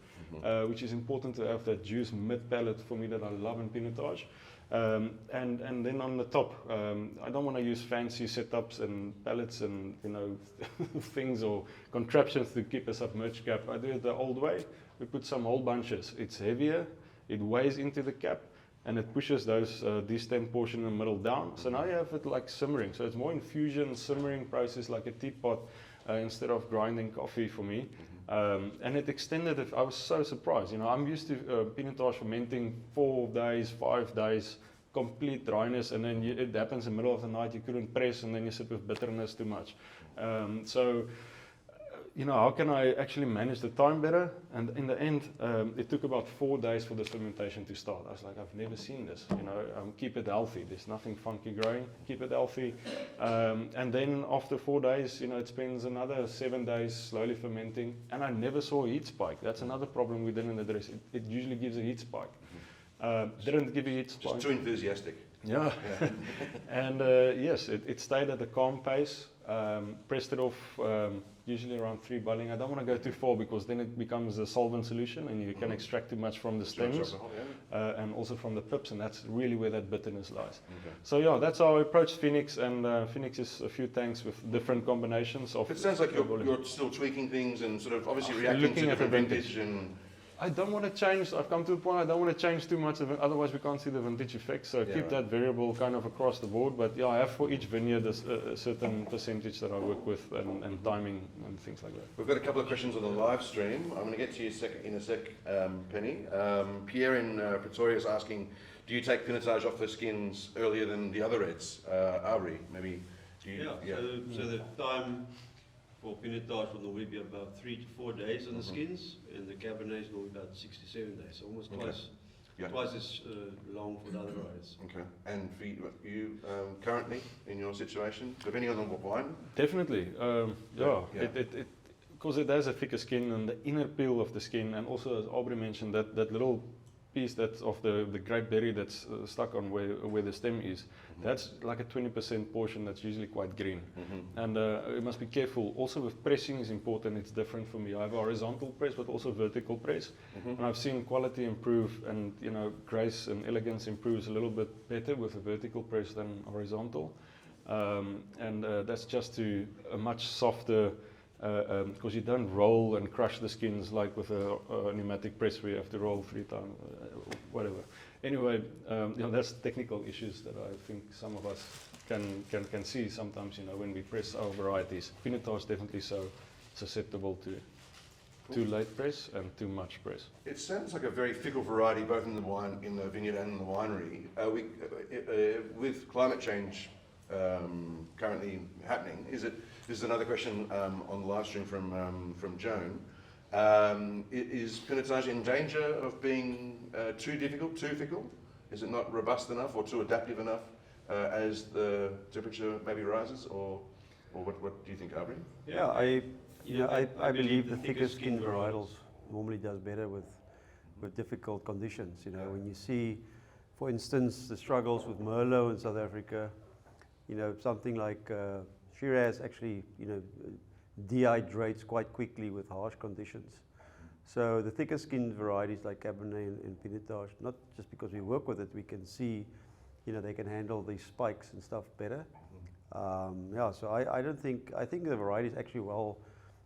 which is important to have that juice mid-palate for me that I love in Pinotage. And then on the top, I don't want to use fancy setups and pallets and, you know, things or contraptions to keep a submerged cap. I do it the old way. We put some whole bunches. It's heavier, it weighs into the cap, and it pushes those destemmed portion in the middle down. So now you have it like simmering. So it's more infusion, simmering process like a teapot instead of grinding coffee for me. And it extended it. I was so surprised. You know, I'm used to Pinotage fermenting 4 days, 5 days, complete dryness, and then it happens in the middle of the night. You couldn't press, and then you sit with bitterness too much. So, you know, how can I actually manage the time better? And in the end, it took about 4 days for the fermentation to start. I was like, I've never seen this. You know, keep it healthy. There's nothing funky growing. Keep it healthy. And then after 4 days, you know, it spends another 7 days slowly fermenting. And I never saw a heat spike. That's another problem we didn't address. It usually gives a heat spike. Didn't give a heat spike. Just too enthusiastic. Yeah. And yes, it stayed at a calm pace. Pressed it off usually around 3 bulling. I don't want to go too far because then it becomes a solvent solution and you can extract too much from the stems and also from the pips, and that's really where that bitterness lies. So yeah, that's how I approach Phoenix, and Phoenix is a few tanks with different combinations of. It sounds like you're still tweaking things and sort of obviously reacting to different vintage and. I don't want to change. I've come to a point I don't want to change too much of it, otherwise we can't see the vintage effect. So keep that variable kind of across the board. But yeah, I have for each vineyard a certain percentage that I work with and timing and things like that. We've got a couple of questions on the live stream. I'm going to get to you in a sec, Penny. Pierre in Pretoria is asking, do you take Pinotage off the skins earlier than the other reds? Abrie, maybe. Do you, So the time for Pinotage will normally be about 3 to 4 days on the skins, and the Cabernet is normally about 6 to 7 days, so almost twice as long for the other varieties. Okay. And for you currently in your situation, depending on the wine? Definitely. Because it has a thicker skin and the inner peel of the skin, and also as Abrie mentioned, that little piece that's of the grape berry that's stuck on where the stem is, that's like a 20% portion that's usually quite green. And you must be careful. Also with pressing is important. It's different for me. I have a horizontal press but also vertical press, and I've seen quality improve, and you know, grace and elegance improves a little bit better with a vertical press than horizontal, and that's just to a much softer, because you don't roll and crush the skins like with a pneumatic press where you have to roll 3 times, whatever. Anyway, that's technical issues that I think some of us can see sometimes, when we press our varieties. Pinotage definitely so susceptible to too late press and too much press. It sounds like a very fickle variety, both in the vineyard and in the winery. With climate change currently happening, this is another question on the live stream from Joan. Is Pinotage in danger of being too difficult, too fickle? Is it not robust enough or too adaptive enough as the temperature maybe rises, or what do you think, Abrie? Yeah, I believe the thicker skinned varietals normally does better with difficult conditions. When you see, for instance, the struggles with Merlot in South Africa, something like Shiraz actually, dehydrates quite quickly with harsh conditions. So the thicker skinned varieties like Cabernet and Pinotage, not just because we work with it, we can see, they can handle these spikes and stuff better. So I think the variety is actually well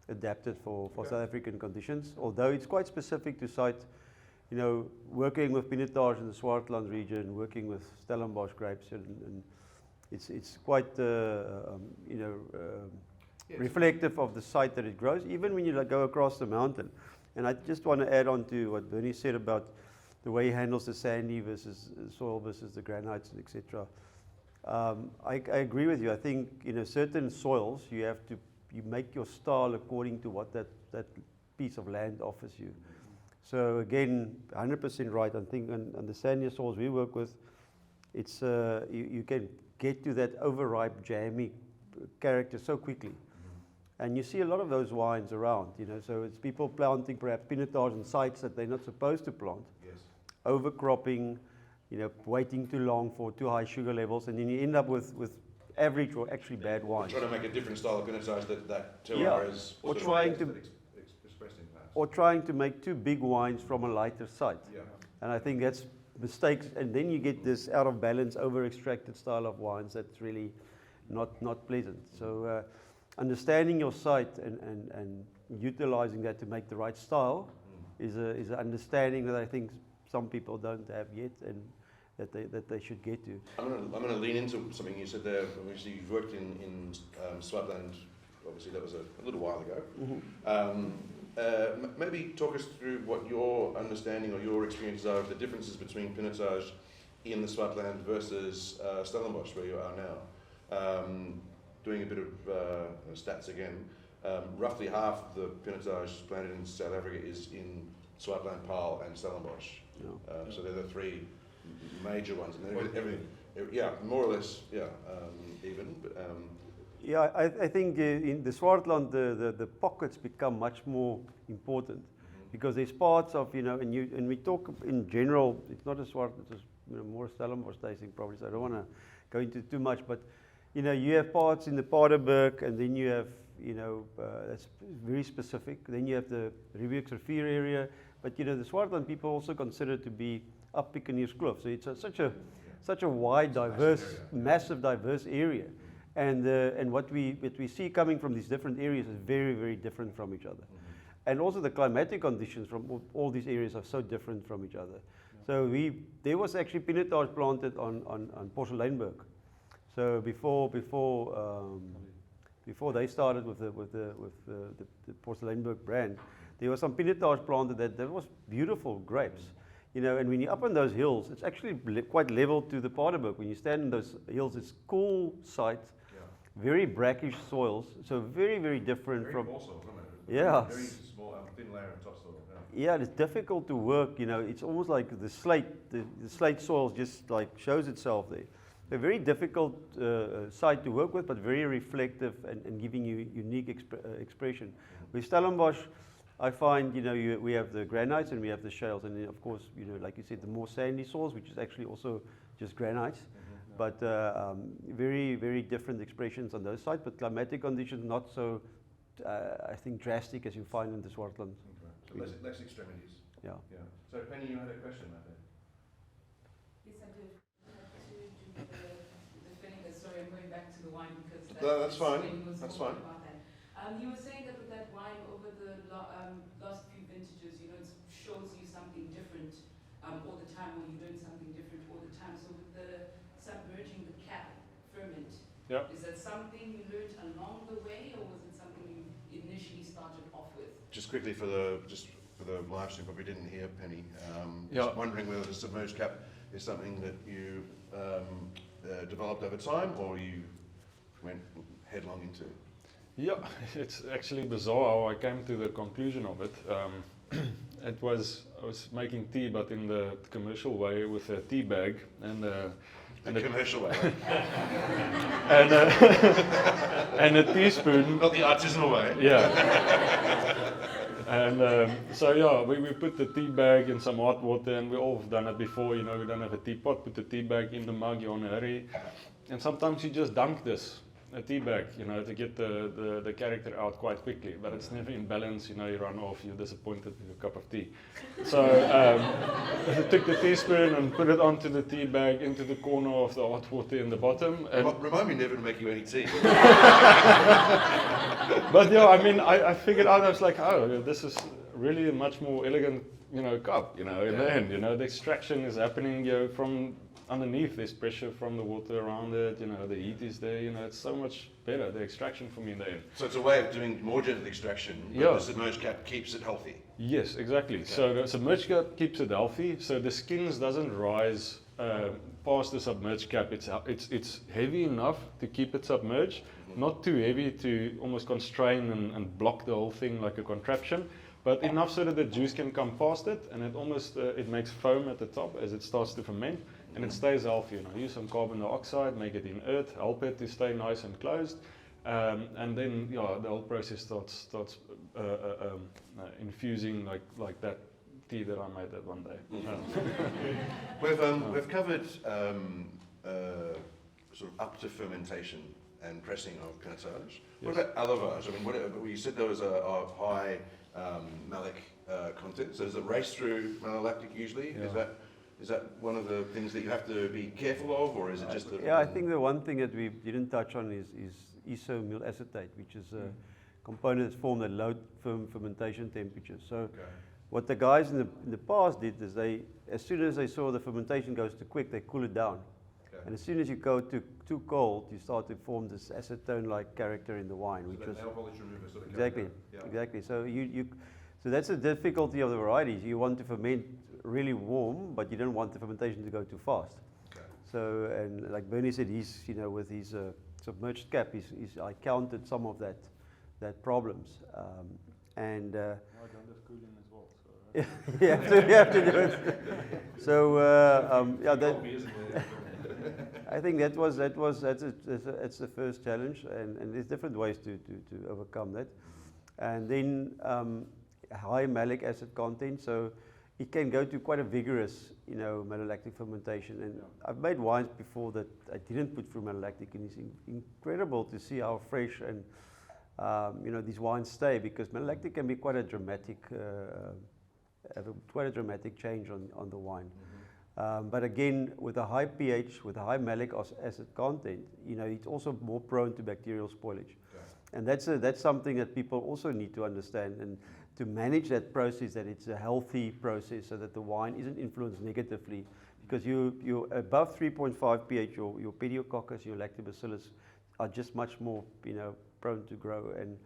adapted for South African conditions, although it's quite specific to site. Working with Pinotage in the Swartland region, working with Stellenbosch grapes, and it's quite reflective of the site that it grows, even when you go across the mountain. And I just want to add on to what Bernie said about the way he handles the sandy versus soil versus the granites, etc. I agree with you. I think certain soils you make your style according to what that piece of land offers you. So again, 100% right. I think on the sandier soils we work with, it's you can get to that overripe, jammy character so quickly. And you see a lot of those wines around, so it's people planting perhaps Pinotage on sites that they're not supposed to plant, overcropping, waiting too long for too high sugar levels, and then you end up with average or actually bad wines. Trying to make a different style of Pinotage that terroir is or trying to make too big wines from a lighter site. Yeah. And I think that's mistakes, and then you get this out of balance, over extracted style of wines that's really not pleasant. So understanding your site and utilizing that to make the right style is an understanding that I think some people don't have yet, and that they should get to. I'm going to lean into something you said there. Obviously, you've worked in Swartland. Obviously, that was a little while ago. Mm-hmm. Maybe talk us through what your understanding or your experiences are of the differences between Pinotage in the Swartland versus Stellenbosch, where you are now. Doing a bit of stats again, roughly half the Pinotage planted in South Africa is in Swartland, Paarl and Stellenbosch. So they're the three major ones. And everything, more or less, even. But, I think in the Swartland, the pockets become much more important, because there's parts of, and we talk in general, it's not a Swartland, it's more Stellenbosch tasting probably, so I don't want to go into too much, but you have parts in the Paardeberg, and then you have, that's very specific. Then you have the Riebeeksrivier area, but the Swartland people also consider to be up Picaniers's Kloof. So it's such a wide, diverse, massive, diverse area, and what we see coming from these different areas is very, very different from each other, and also the climatic conditions from all these areas are so different from each other. So there was actually Pinotage planted on Porseleinberg. So before they started with the Porseleinberg brand, there was some Pinotage planted that was beautiful grapes, And when you're up on those hills, it's actually quite level to the Paardeberg. When you stand in those hills, it's cool site, very brackish soils, so very, very different very from. Also, yeah. Very small, thin layer of topsoil. Yeah, it's difficult to work. It's almost like the slate. The slate soil just like shows itself there. A very difficult site to work with, but very reflective and giving you unique expression. With Stellenbosch, I find we have the granites and we have the shales, and then of course like you said, the more sandy soils, which is actually also just granites, but very, very different expressions on those sites. But climatic conditions not so I think drastic as you find in the Swartland. Okay. So less extremities. Yeah. So Penny, you had a question, I think. Yes, I did. To do the vinegar. Sorry, I'm going back to the wine because That's fine. That's fine. About that. You were saying that with that wine over the last few vintages, it shows you something different all the time, or you're doing something different all the time. So with the submerging the cap ferment, Yeah. is that something you learned along the way, or was it something you initially started off with? Just quickly for the live stream, probably didn't hear Penny. Yeah. Just wondering whether the submerged cap is something that you developed over time, or you went headlong into. Yeah, it's actually bizarre how I came to the conclusion of it. I was making tea, but in the commercial way with a tea bag and The commercial way, and and a teaspoon. not the artisanal way. Yeah. And so yeah, we put the tea bag in some hot water, and we all have done it before. You know, we don't have a teapot. Put the tea bag in the mug. You're on a hurry, and sometimes you just dunk a tea bag, you know, to get the character out quite quickly. But it's never in balance. You know, you run off. You're disappointed with your cup of tea. So I took the teaspoon and put it onto the tea bag into the corner of the hot water in the bottom. And Remind me never to make you any tea. but yeah, I mean, I figured out, I was like, oh, this is really a much more elegant, you know, cup, you know, in the end, you know, the extraction is happening, you know, from underneath, there's pressure from the water around it, you know, the heat is there, you know, it's so much better, the extraction for me in the end. So it's a way of doing more gentle extraction, but Yeah. the submerged cap keeps it healthy. Yes, exactly. So the submerged cap keeps it healthy, so the skins doesn't rise past the submerged cap. It's heavy enough to keep it submerged, not too heavy to almost constrain and block the whole thing like a contraption, but enough so that the juice can come past it, and it almost it makes foam at the top as it starts to ferment, and it stays healthy. You know, use some carbon dioxide, make it inert, help it to stay nice and closed, and then yeah, the whole process starts infusing like that tea that I made that one day. We've covered sort of up to fermentation and pressing of Pinotage. What about other varieties? I mean, you said there was a high malic content. So does it race through malolactic usually? Yeah. Is that one of the things that you have to be careful of, or is it just Yeah, I think the one thing that we didn't touch on is isoamyl acetate, which is a component that's formed at low fermentation temperatures. So what the guys in the past did is as soon as they saw the fermentation goes too quick, they cool it down. Okay. And as soon as you go too cold, you start to form this acetone-like character in the wine, which was alcohol remover sort of exactly. So so that's the difficulty of the varieties. You want to ferment really warm, but you don't want the fermentation to go too fast. Okay. So, and like Bernie said, he's with his submerged cap, I counted some of that problems, and. I don't have cooling as well. So you have to do it. So I think that's the first challenge, and there's different ways to overcome that. And then high malic acid content, so it can go to quite a vigorous, malolactic fermentation. And I've made wines before that I didn't put through malolactic, and it's incredible to see how fresh and these wines stay, because malolactic can be quite a dramatic. Have quite a dramatic change on the wine. But again, with a high pH, with a high malic acid content, it's also more prone to bacterial spoilage. Okay. And that's something that people also need to understand, and to manage that process, that it's a healthy process, so that the wine isn't influenced negatively. Because you're above 3.5 pH, your pediococcus, your lactobacillus are just much more prone to grow, and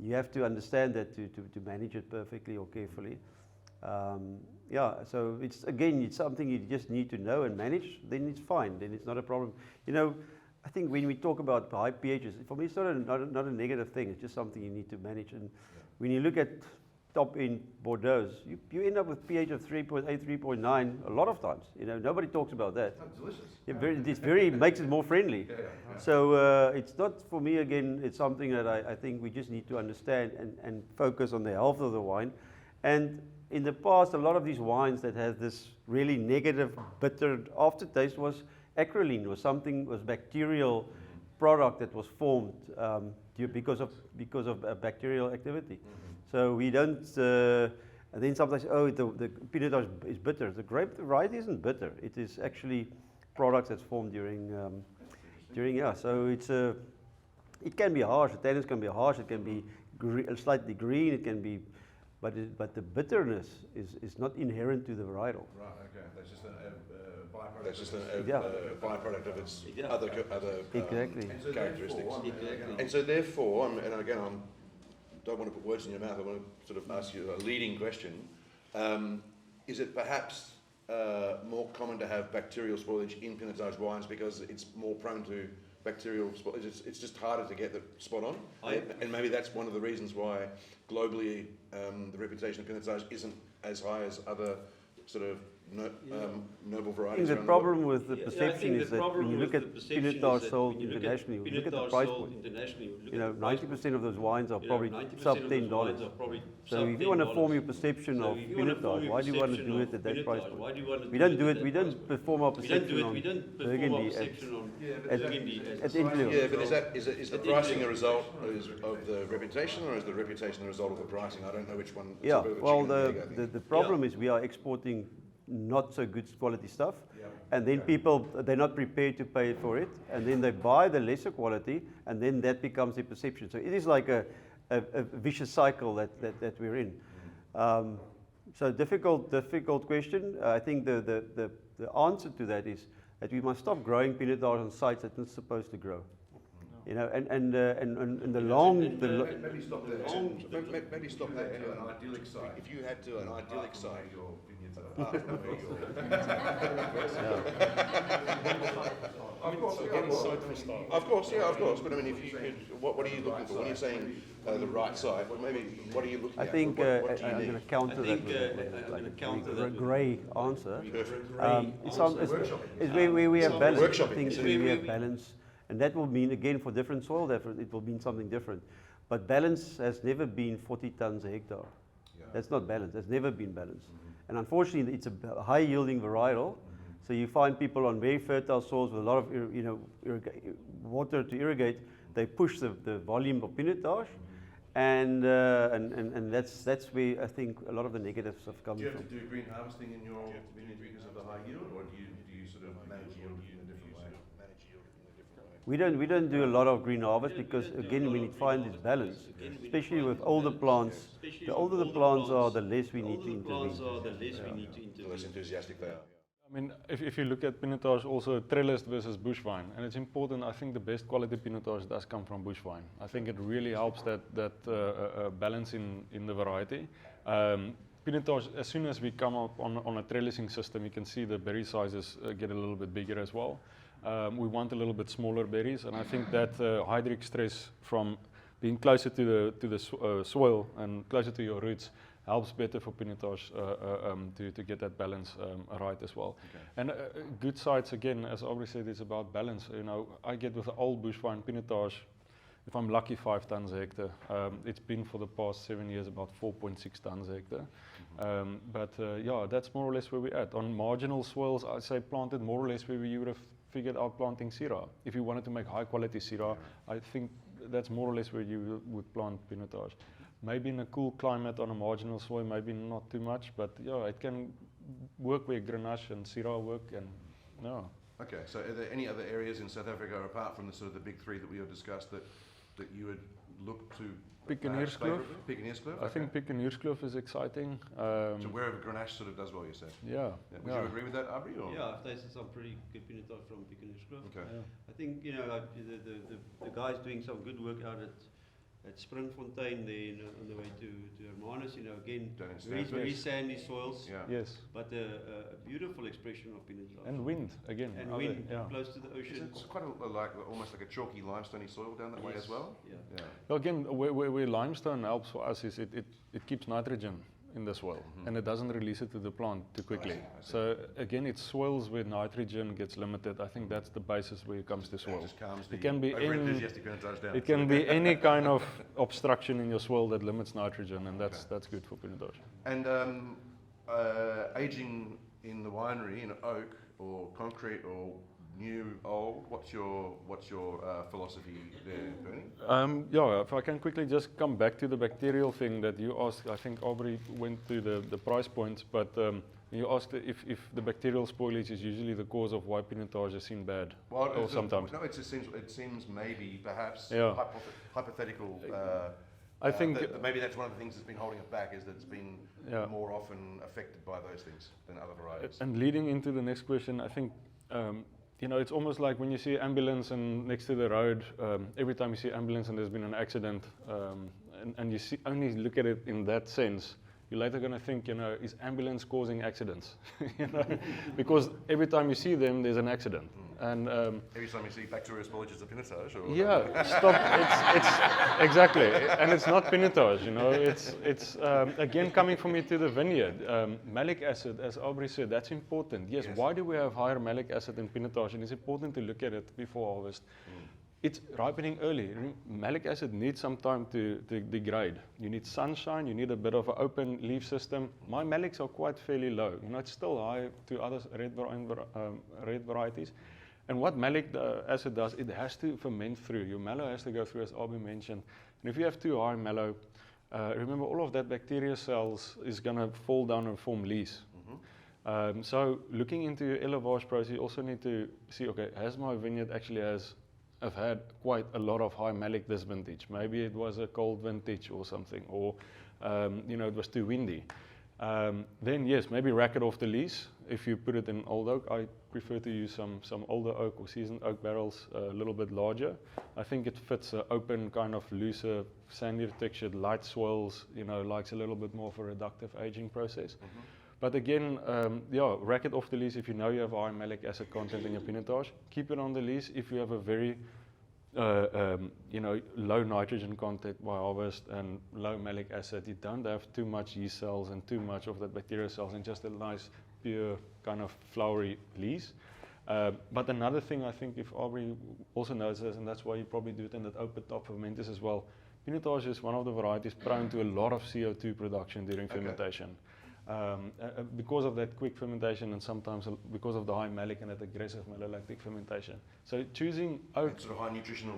you have to understand that to manage it perfectly or carefully. So it's something you just need to know and manage. Then it's fine. Then it's not a problem. I think when we talk about high pHs, for me it's not a negative thing. It's just something you need to manage. And when you look at top-end Bordeaux, you end up with pH of 3.8, 3.9 a lot of times. Nobody talks about that. Oh, delicious. It makes it more friendly. So it's not, for me, again, it's something that I think we just need to understand and focus on the health of the wine. And in the past, a lot of these wines that have this really negative, bitter aftertaste was acrolein, was bacterial product that was formed because of bacterial activity. So we don't, and then sometimes, the Pinotage is bitter. The grape variety isn't bitter. It is actually products that's formed during. So it can be harsh. The tannins can be harsh. It can be slightly green. It can be but the bitterness is not inherent to the varietal. Right, okay. That's just a byproduct. That's just a Yeah. byproduct of its Yeah. other Exactly. characteristics. Exactly. And so therefore, and again, I don't want to put words in your mouth, I want to sort of ask you a leading question. Is it perhaps more common to have bacterial spoilage in Pinotage wines because it's more prone to bacterial spoilage? It's just harder to get the spot on? And maybe that's one of the reasons why globally the reputation of Pinotage isn't as high as other sort of noble I varieties. think the around problem with the Yeah, I perception think is the that problem when you with look the at perception is Pinotage that sold when you look at internationally, look at the Pinotage price sold point. internationally, look You know, at the price 90% of those wines are point. probably 90% sub of those $10. wines are probably So sub if you want to form $10. your perception So of if you want to form Pinotage, your why do you want to perception do of it at that price Pinotage, point? why do you want to We do don't do at it. that We price don't point? perform our We don't perception do it. on We don't perform our Burgundy perception on at- Burgundy at Influence. Yeah, but is the pricing a result of the reputation, or is the reputation a result of the pricing? I don't know which one. It's Yeah, a bit of a well, chicken and egg, I think. the problem is we are exporting not so good quality stuff, and then people, they're not prepared to pay for it, and then they buy the lesser quality, and then that becomes their perception. So it is like a vicious cycle that we're in. So difficult question. I think the answer to that is that we must stop growing Pinotage on sites that it's supposed to grow. You know, and the long, Maybe stop there. Maybe stop there. An idyllic site. If you had to an idyllic site, your vineyards are apart from where Of course. But I mean, if you could, what are you looking for when you're saying the right site? Well, maybe what are you looking I at? think What do you I'm need? going to counter I think, that with I'm like gonna counter that a with grey answer. Perfect. It's where we have balance. I Workshopping. think It's where where we we- have balance, and that will mean again for different soil, it will mean something different. But balance has never been 40 tons a hectare. That's not balance. That's never been balanced. And unfortunately, it's a high yielding varietal. So you find people on very fertile soils with a lot of water to irrigate. They push the volume of Pinotage, and that's where I think a lot of the negatives have come Do you from. have to do green harvesting in your vineyard because of the high yield, or do you sort of manage yield in a different way? We don't do a lot of green harvest because again we need to find this balance, especially with older plants. The older the plants are, the less we need to intervene. The less enthusiastic they are. I mean, if you look at Pinotage, also trellis versus bush vine, and it's important. I think the best quality Pinotage does come from bush vine. I think it really helps that balance in the variety. Pinotage, as soon as we come up on a trellising system, you can see the berry sizes get a little bit bigger as well. We want a little bit smaller berries, and I think that hydric stress from being closer to the soil and closer to your roots helps better for Pinotage to get that balance right as well. Okay. And good sites, again, as Abrie said, is about balance. You know, I get with the old bush vine Pinotage, if I'm lucky, 5 tons a hectare. It's been for the past 7 years about 4.6 tons a hectare. But yeah, that's more or less where we're at. On marginal soils, I say planted more or less where you would have figured out planting Syrah. If you wanted to make high quality Syrah, I think that's more or less where you would plant Pinotage. Maybe in a cool climate on a marginal soil, maybe not too much, but yeah, it can work where Grenache and Syrah work, and no. Okay, so are there any other areas in South Africa apart from the sort of the big three that we have discussed that you would look to? Pickenierskloof. Pickenierskloof. I think Pickenierskloof is exciting. So wherever Grenache sort of does well, you said. Yeah. Would you agree with that, Abrie? Or? Yeah, I've tasted some pretty good Pinotage from Pickenierskloof. Okay. I think the guys doing some good work out at Springfontein there on the way to Hermanus. Again, Down in very Stanford. sandy soils, Yeah. Yes. but a beautiful expression of Pinotage. And wind again. And other- wind, Yeah. close to the ocean. It's quite almost like a chalky limestone soil down that way as well. Yeah. Yeah. Well, again, where limestone helps for us is it keeps nitrogen in the soil, and it doesn't release it to the plant too quickly. I see. So again, it's soils where nitrogen gets limited. I think that's the basis when it comes to That soil. just calms the It can be over-enthusiastic Pinotage down. It can be any kind of obstruction in your soil that limits nitrogen, and that's good for Pinotage. And aging in the winery in oak or concrete or new, old, what's your philosophy there, Bernie? Yeah, if I can quickly just come back to the bacterial thing that you asked. I think Abrie went to the price points, but you asked if the bacterial spoilage is usually the cause of why Pinotage is seen bad, or sometimes. No, it seems maybe perhaps Yeah. hypothetical I think maybe that's one of the things that's been holding it back, is that it's been Yeah. more often affected by those things than other varieties. And leading into the next question, I think, it's almost like when you see ambulance and next to the road, every time you see ambulance and there's been an accident, and you only look at it in that sense, you're later going to think, is ambulance causing accidents? Because every time you see them, there's an accident. And Every time you see bacterial sporages of Pinotage, or stop. It's exactly, and it's not Pinotage. It's again coming from me to the vineyard. Malic acid, as Abrie said, that's important. Yes. Why do we have higher malic acid in Pinotage? And it's important to look at it before harvest. It's ripening early. Malic acid needs some time to degrade. You need sunshine. You need a bit of an open leaf system. My malics are quite fairly low. It's still high to other red varieties. And what malic acid does, it has to ferment through. Your mallow has to go through, as Abrie mentioned. And if you have too high mallow, remember all of that bacteria cells is going to fall down and form lees. So looking into your élevage process, you also need to see, okay, has my vineyard actually have had quite a lot of high malic this vintage? Maybe it was a cold vintage or something, or it was too windy. Then yes, maybe rack it off the lees. If you put it in old oak, I prefer to use some older oak or seasoned oak barrels, a little bit larger. I think it fits an open, kind of looser, sandier textured, light soils, likes a little bit more of a reductive aging process. But again, rack it off the lees if you know you have high malic acid content in your Pinotage. Keep it on the lees if you have a very low nitrogen content by harvest and low malic acid. You don't have too much yeast cells and too much of the bacteria cells and just a nice, pure, kind of flowery lees. But another thing, I think, if Abrie also knows this, and that's why you probably do it in that open top fermenters as well, Pinotage is one of the varieties prone to a lot of CO2 production during fermentation. Because of that quick fermentation and sometimes because of the high malic and that aggressive malolactic fermentation. So choosing oak... It's sort of high nutritional...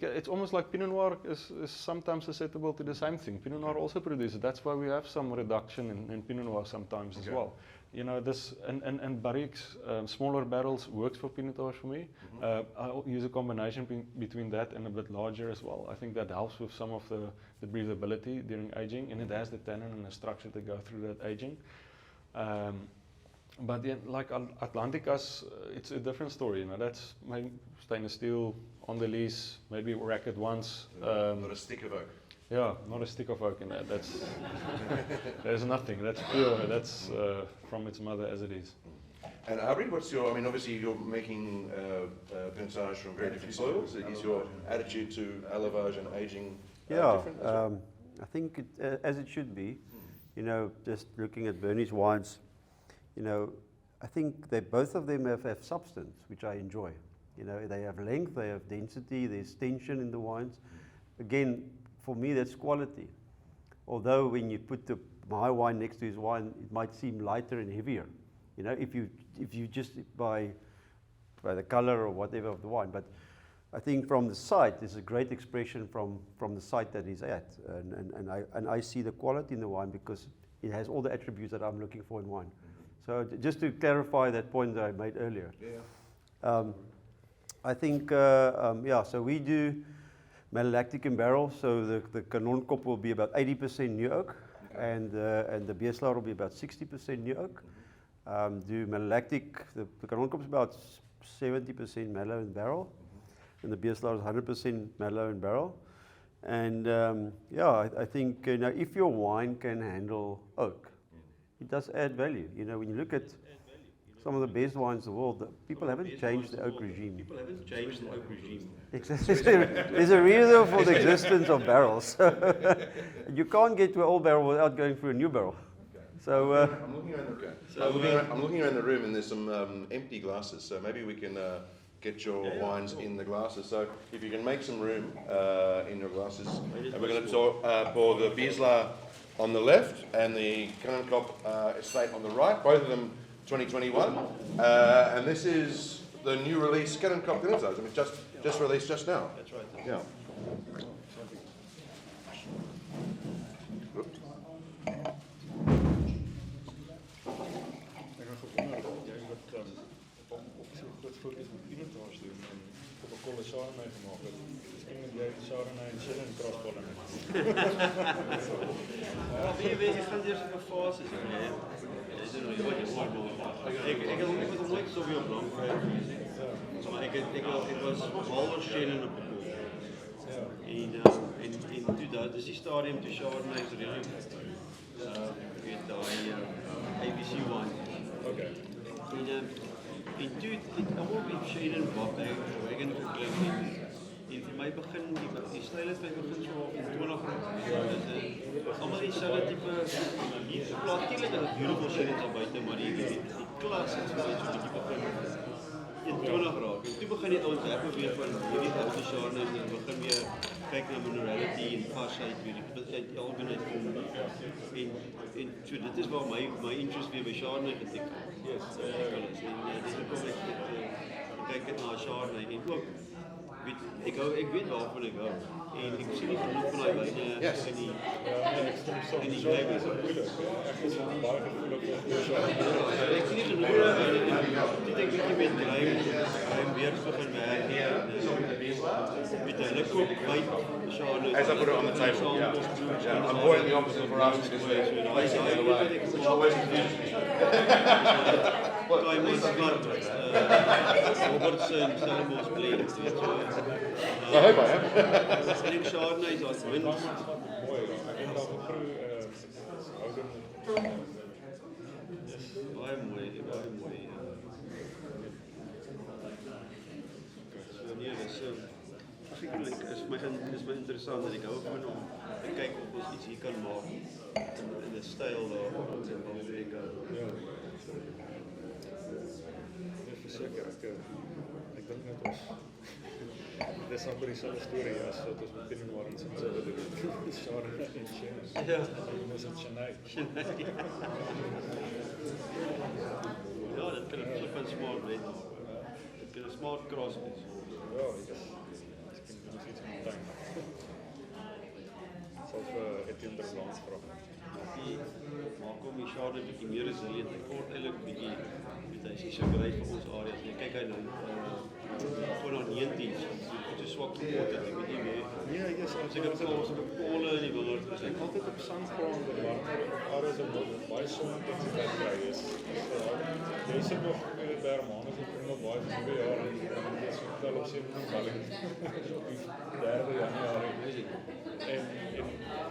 it's almost like Pinot Noir is sometimes susceptible to the same thing. Pinot Noir also produces. That's why we have some reduction in Pinot Noir sometimes as well. This and barriques, smaller barrels works for Pinotage for me. I'll use a combination between that and a bit larger as well. I think that helps with some of the breathability during aging, and it has the tannin and the structure to go through that aging. But then, like Atlanticas, it's a different story. That's maybe stainless steel on the lees, maybe rack it once. not a stick of oak. Yeah, not a stick of oak in that. There's nothing. That's pure. That's from its mother as it is. And Abrie, obviously you're making Pinotage from very different soils. Is your attitude to élevage and aging different as well? I think as it should be. Just looking at Bernie's wines, I think both of them have substance, which I enjoy. They have length, they have density, there's tension in the wines. Again, for me, that's quality. Although when you put my wine next to his wine, it might seem lighter and heavier. If you just by the color or whatever of the wine. But I think from the site, there's a great expression from the site that he's at, and I see the quality in the wine because it has all the attributes that I'm looking for in wine. So just to clarify that point that I made earlier. I think so we do malolactic in barrel, so the Kanonkop will be about 80% new oak, and the Beeslaar will be about 60% new oak. Do malolactic, the Kanonkop is about 70% mallow in barrel, and the Beeslaar is 100% mallow in barrel. And I think if your wine can handle oak, it does add value. When you look at some of the best wines in the world, people haven't changed the oak regime. There's a reason for the existence of barrels. You can't get to an old barrel without going through a new barrel. So I'm looking around the room, and there's some empty glasses. So maybe we can get your wines in the glasses. So if you can make some room in your glasses, and we're going to pour the Beeslaar on the left and the Kanonkop estate on the right. Both of them 2021, and this is the new release Kanonkop Pinotage. Just released just now. That's right. Yeah. Jy Chardonnay en Chenin cross-pollinate. Wie weet, je gaat eerst op een fase zijn. Ik heb nog nooit zoveel blank maar ik was halver Chenin op de kool. En toen dat is die stadium toe Chardonnay is redelijk. Ik weet die ABC wine. Okay. En toe het allemaal op die Chenin wagon geklim. En vir my begin die styl het my begin so op 20 raak. Almal dieselfde tipe hier natuurlik is dit beautiful shit daar buite, maar die klas het so 'n bietjie begin in 20 raak. En toe begin jy ontwerpe weer van hierdie oude Chardonnay en begin weer kyk na minerality en vasheid weer die algemeenheid kom. En so dit is waar my interest weer by Chardonnay geteken. Yes. Dis hoekom ek kyk na Chardonnay en ook ik weet waarvan ik hou. En ik zie niet genoeg van die wijnen in die labels. Ik zie niet genoeg van die wijnen. Ik denk dat je met lijm weer begin werken. Met de lekker wijn. As I put it on the table, yeah, I'm avoiding the opposite for us because it's always confusing. Time is flat. Robertson, Stellenbosch blend. I hope I am. En ik Chardonnay is als wind. Mooi, ek het al geproe ouder. Baie mooi. So nee, dis is my interessant en ek hou van om te kyk of ons iets hier kan maak in 'n styl daar in Amerika. Ja. Dis verseker ek dink net ons dis amper dieselfde storie as wat ons met Pinot Noir en Sauvignon doen. Chardonnay en Chenin. Ja. Ons het Chenin. Ja, dit kan 'n flip en smart red maak. Dit kan 'n smart cross wees. Ja, miskien doen ons iets met tuin. Sal vir Etienne de Blanc vra. Maak hom die Chardonnay 'n bietjie meer resilient. Hy kort eintlik bietjie met hy se suikerheid vir ons areas. Jy kyk hy nou voor na 19, so swak gekort het 'n bietjie meer. Nee, yes, Seker kolle in die wingerd. Ek dink altyd op sandgrond en warmer areas en baie sonintensiteit kry is. Jy sit nog by Hermanus en Prima baie vir 2 jaar en dis wel op 17 balling op die 3 Januarie. En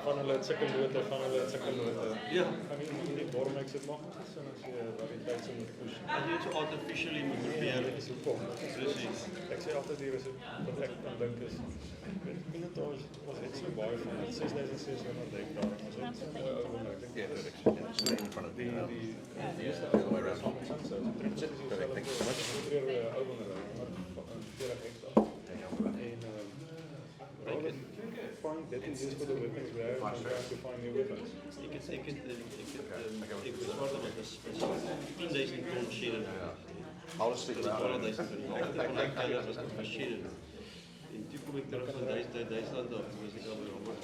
van hulle het sulke lote, Ja. Gaan nie die Bormex het mag nie sin as jy variëteit sou moet push. As jy dit so artificially moet probeer. Dis hoekom. Presies. Ek sê altyd hier is wat ek aan dink is Pinotage was net so baie van dit 6600 hektaar. Ons het so mooi ou wonder. Ek dink In front of die eerste the other way around. That's it. Perfect. Thank you so much. Ou wonder, maar 40 hektaar. En find that is just for the weapons where I'm trying to find new weapons. Ik bezwaar dat het is 10.000 ton Chenin. I'll just speak Dat is about it. 12.000 ton. Ik dacht van ik was het van Chenin. En toen kom ik terug van Duitsland af. Toen was ik al bij Robert.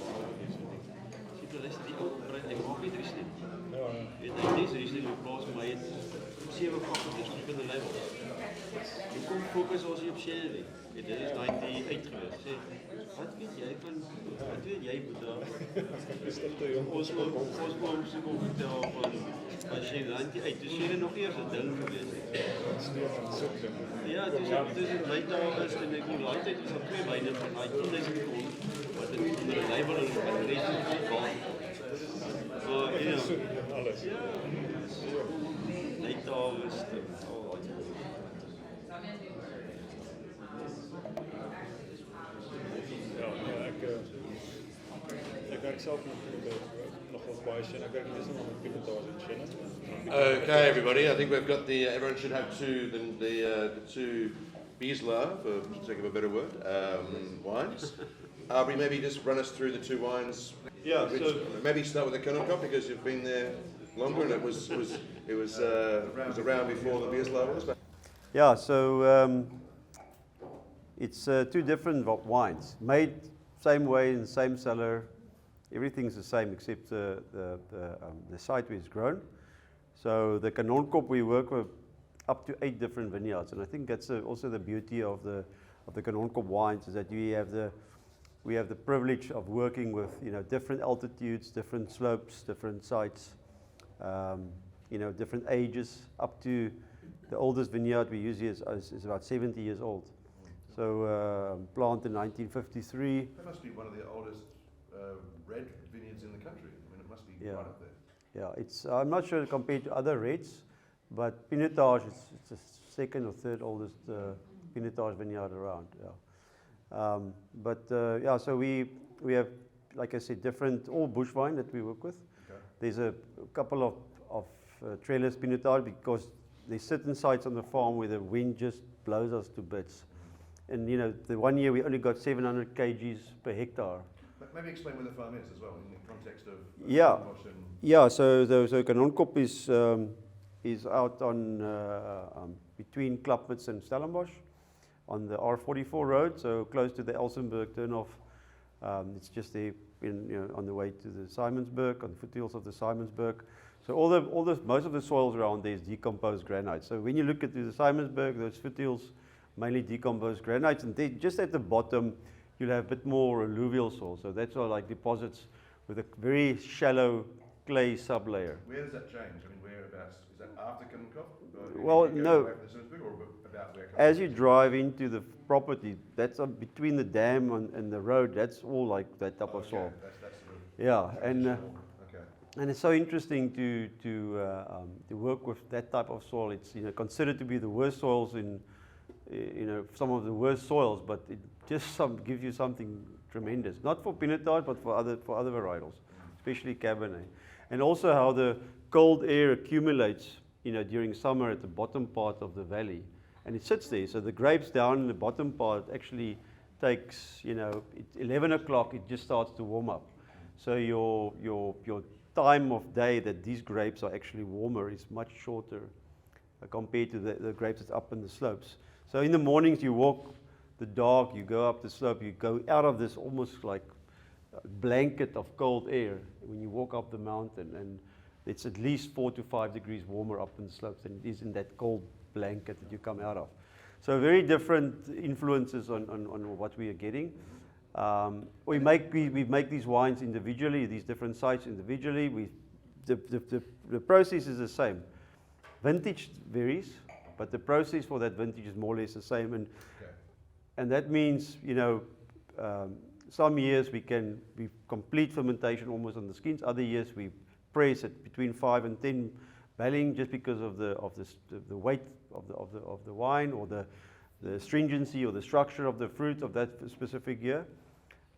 Zie je, dat is die ook gebruikt. Ik maak niet Riesling. Weet je, deze Riesling op plaats, maar je hebt 7 factors verschillende levels. Je komt focussen als je op Chenin. Dit is 98 geweest. Wat weet jij Boeta? Ons oom se kom vertel van Chenin 98. Dus Chenin nog eers 'n ding geweest. Ja, dus my taal is en ek moet altyd is al 2 wyne van 10.000 ton wat dit onder 'n label en die res is vol. Maar ja, alles. ja. My taal is Ik werk zelf nog wat bij Chenin. Ik werk niet eens nog met Pinotage in Chenin. Okay, everybody. I think we've got everyone should have the two Beeslaar, for sake of a better word, wines. Abrie, maybe just run us through the two wines. Yeah, so maybe start with the Kernel because you've been there longer and it was around before the Beeslaar was. Yeah, so it's 2 different wines, made same way in the same cellar. Everything's the same except the site where it's grown. So the Kanonkop we work with up to 8 different vineyards, and I think that's also the beauty of the Kanonkop wines is that you have we have the privilege of working with, different altitudes, different slopes, different sites, different ages, up to the oldest vineyard we use here is about 70 years old. So planted in 1953. That must be one of the oldest red vineyards in the country. I mean, it must be right up there. Yeah, I'm not sure compared to other reds, but Pinotage it's the second or third oldest Pinotage vineyard around. Yeah. So we have, like I said, different all bush wine that we work with. Okay. There's a couple of trellis Pinotage because there's certain sites on the farm where the wind just blows us to bits. And the one year we only got 700 kgs per hectare. But maybe explain where the farm is as well in the context of Stellenbosch and Yeah, so Kanonkop is out on between Klapmuts and Stellenbosch on the R44 road, so close to the Elsenburg turnoff. It's just there on the way to the Simonsburg, on the foothills of the Simonsburg. So most of the soils around there is decomposed granite. So when you look at the Simonsburg, those foothills, mainly decomposed granites, and just at the bottom you'll have a bit more alluvial soil. So that's all like deposits with a very shallow clay sublayer. where does that change? I mean, whereabouts? Is that after Kanonkop? Well, no. Away from the Simonsburg or about where? As you drive into the property, that's between the dam and the road. That's all like that type of soil. That's sort of Yeah, and okay. and it's so interesting to work with that type of soil. It's considered to be the worst soils in some of the worst soils, but it just gives you something tremendous. Not for Pinotage, but for other varietals, especially Cabernet. And also how the cold air accumulates, during summer at the bottom part of the valley, and it sits there. So the grapes down in the bottom part actually takes, 11 o'clock, it just starts to warm up. So your time of day that these grapes are actually warmer is much shorter compared to the grapes that's up in the slopes. So in the mornings you walk the dog, you go up the slope, you go out of this almost like blanket of cold air when you walk up the mountain, and it's at least 4 to 5 degrees warmer up in the slopes than it is in that cold blanket that you come out of. So very different influences on what we are getting. We make these wines individually, these different sites individually. The process is the same. Vintage varies, but the process for that vintage is more or less the same. And that means, some years we complete fermentation almost on the skins. Other years we press at between 5 and 10 barreling, just because of the weight of the wine, or the stringency or the structure of the fruit of that specific year.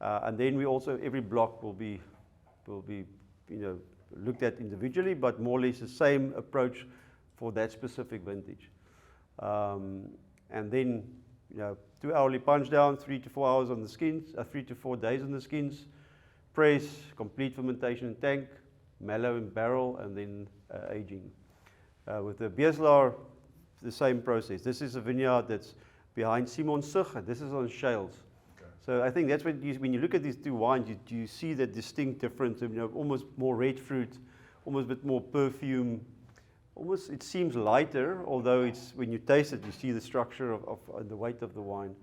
And then we also, every block will be looked at individually, but more or less the same approach for that specific vintage. And then 2 hourly punch down, 3 to 4 hours on the skins, 3 to 4 days on the skins, press, complete fermentation in tank, mallow in barrel, and then aging. With the Beeslaar, the same process. This is a vineyard that's behind Simonsburg, and this is on shales. Okay. So I think that's what when you look at these two wines, you see that distinct difference. Almost more red fruit, almost a bit more perfume. Almost it seems lighter, although it's when you taste it, you see the structure of the weight of the wine.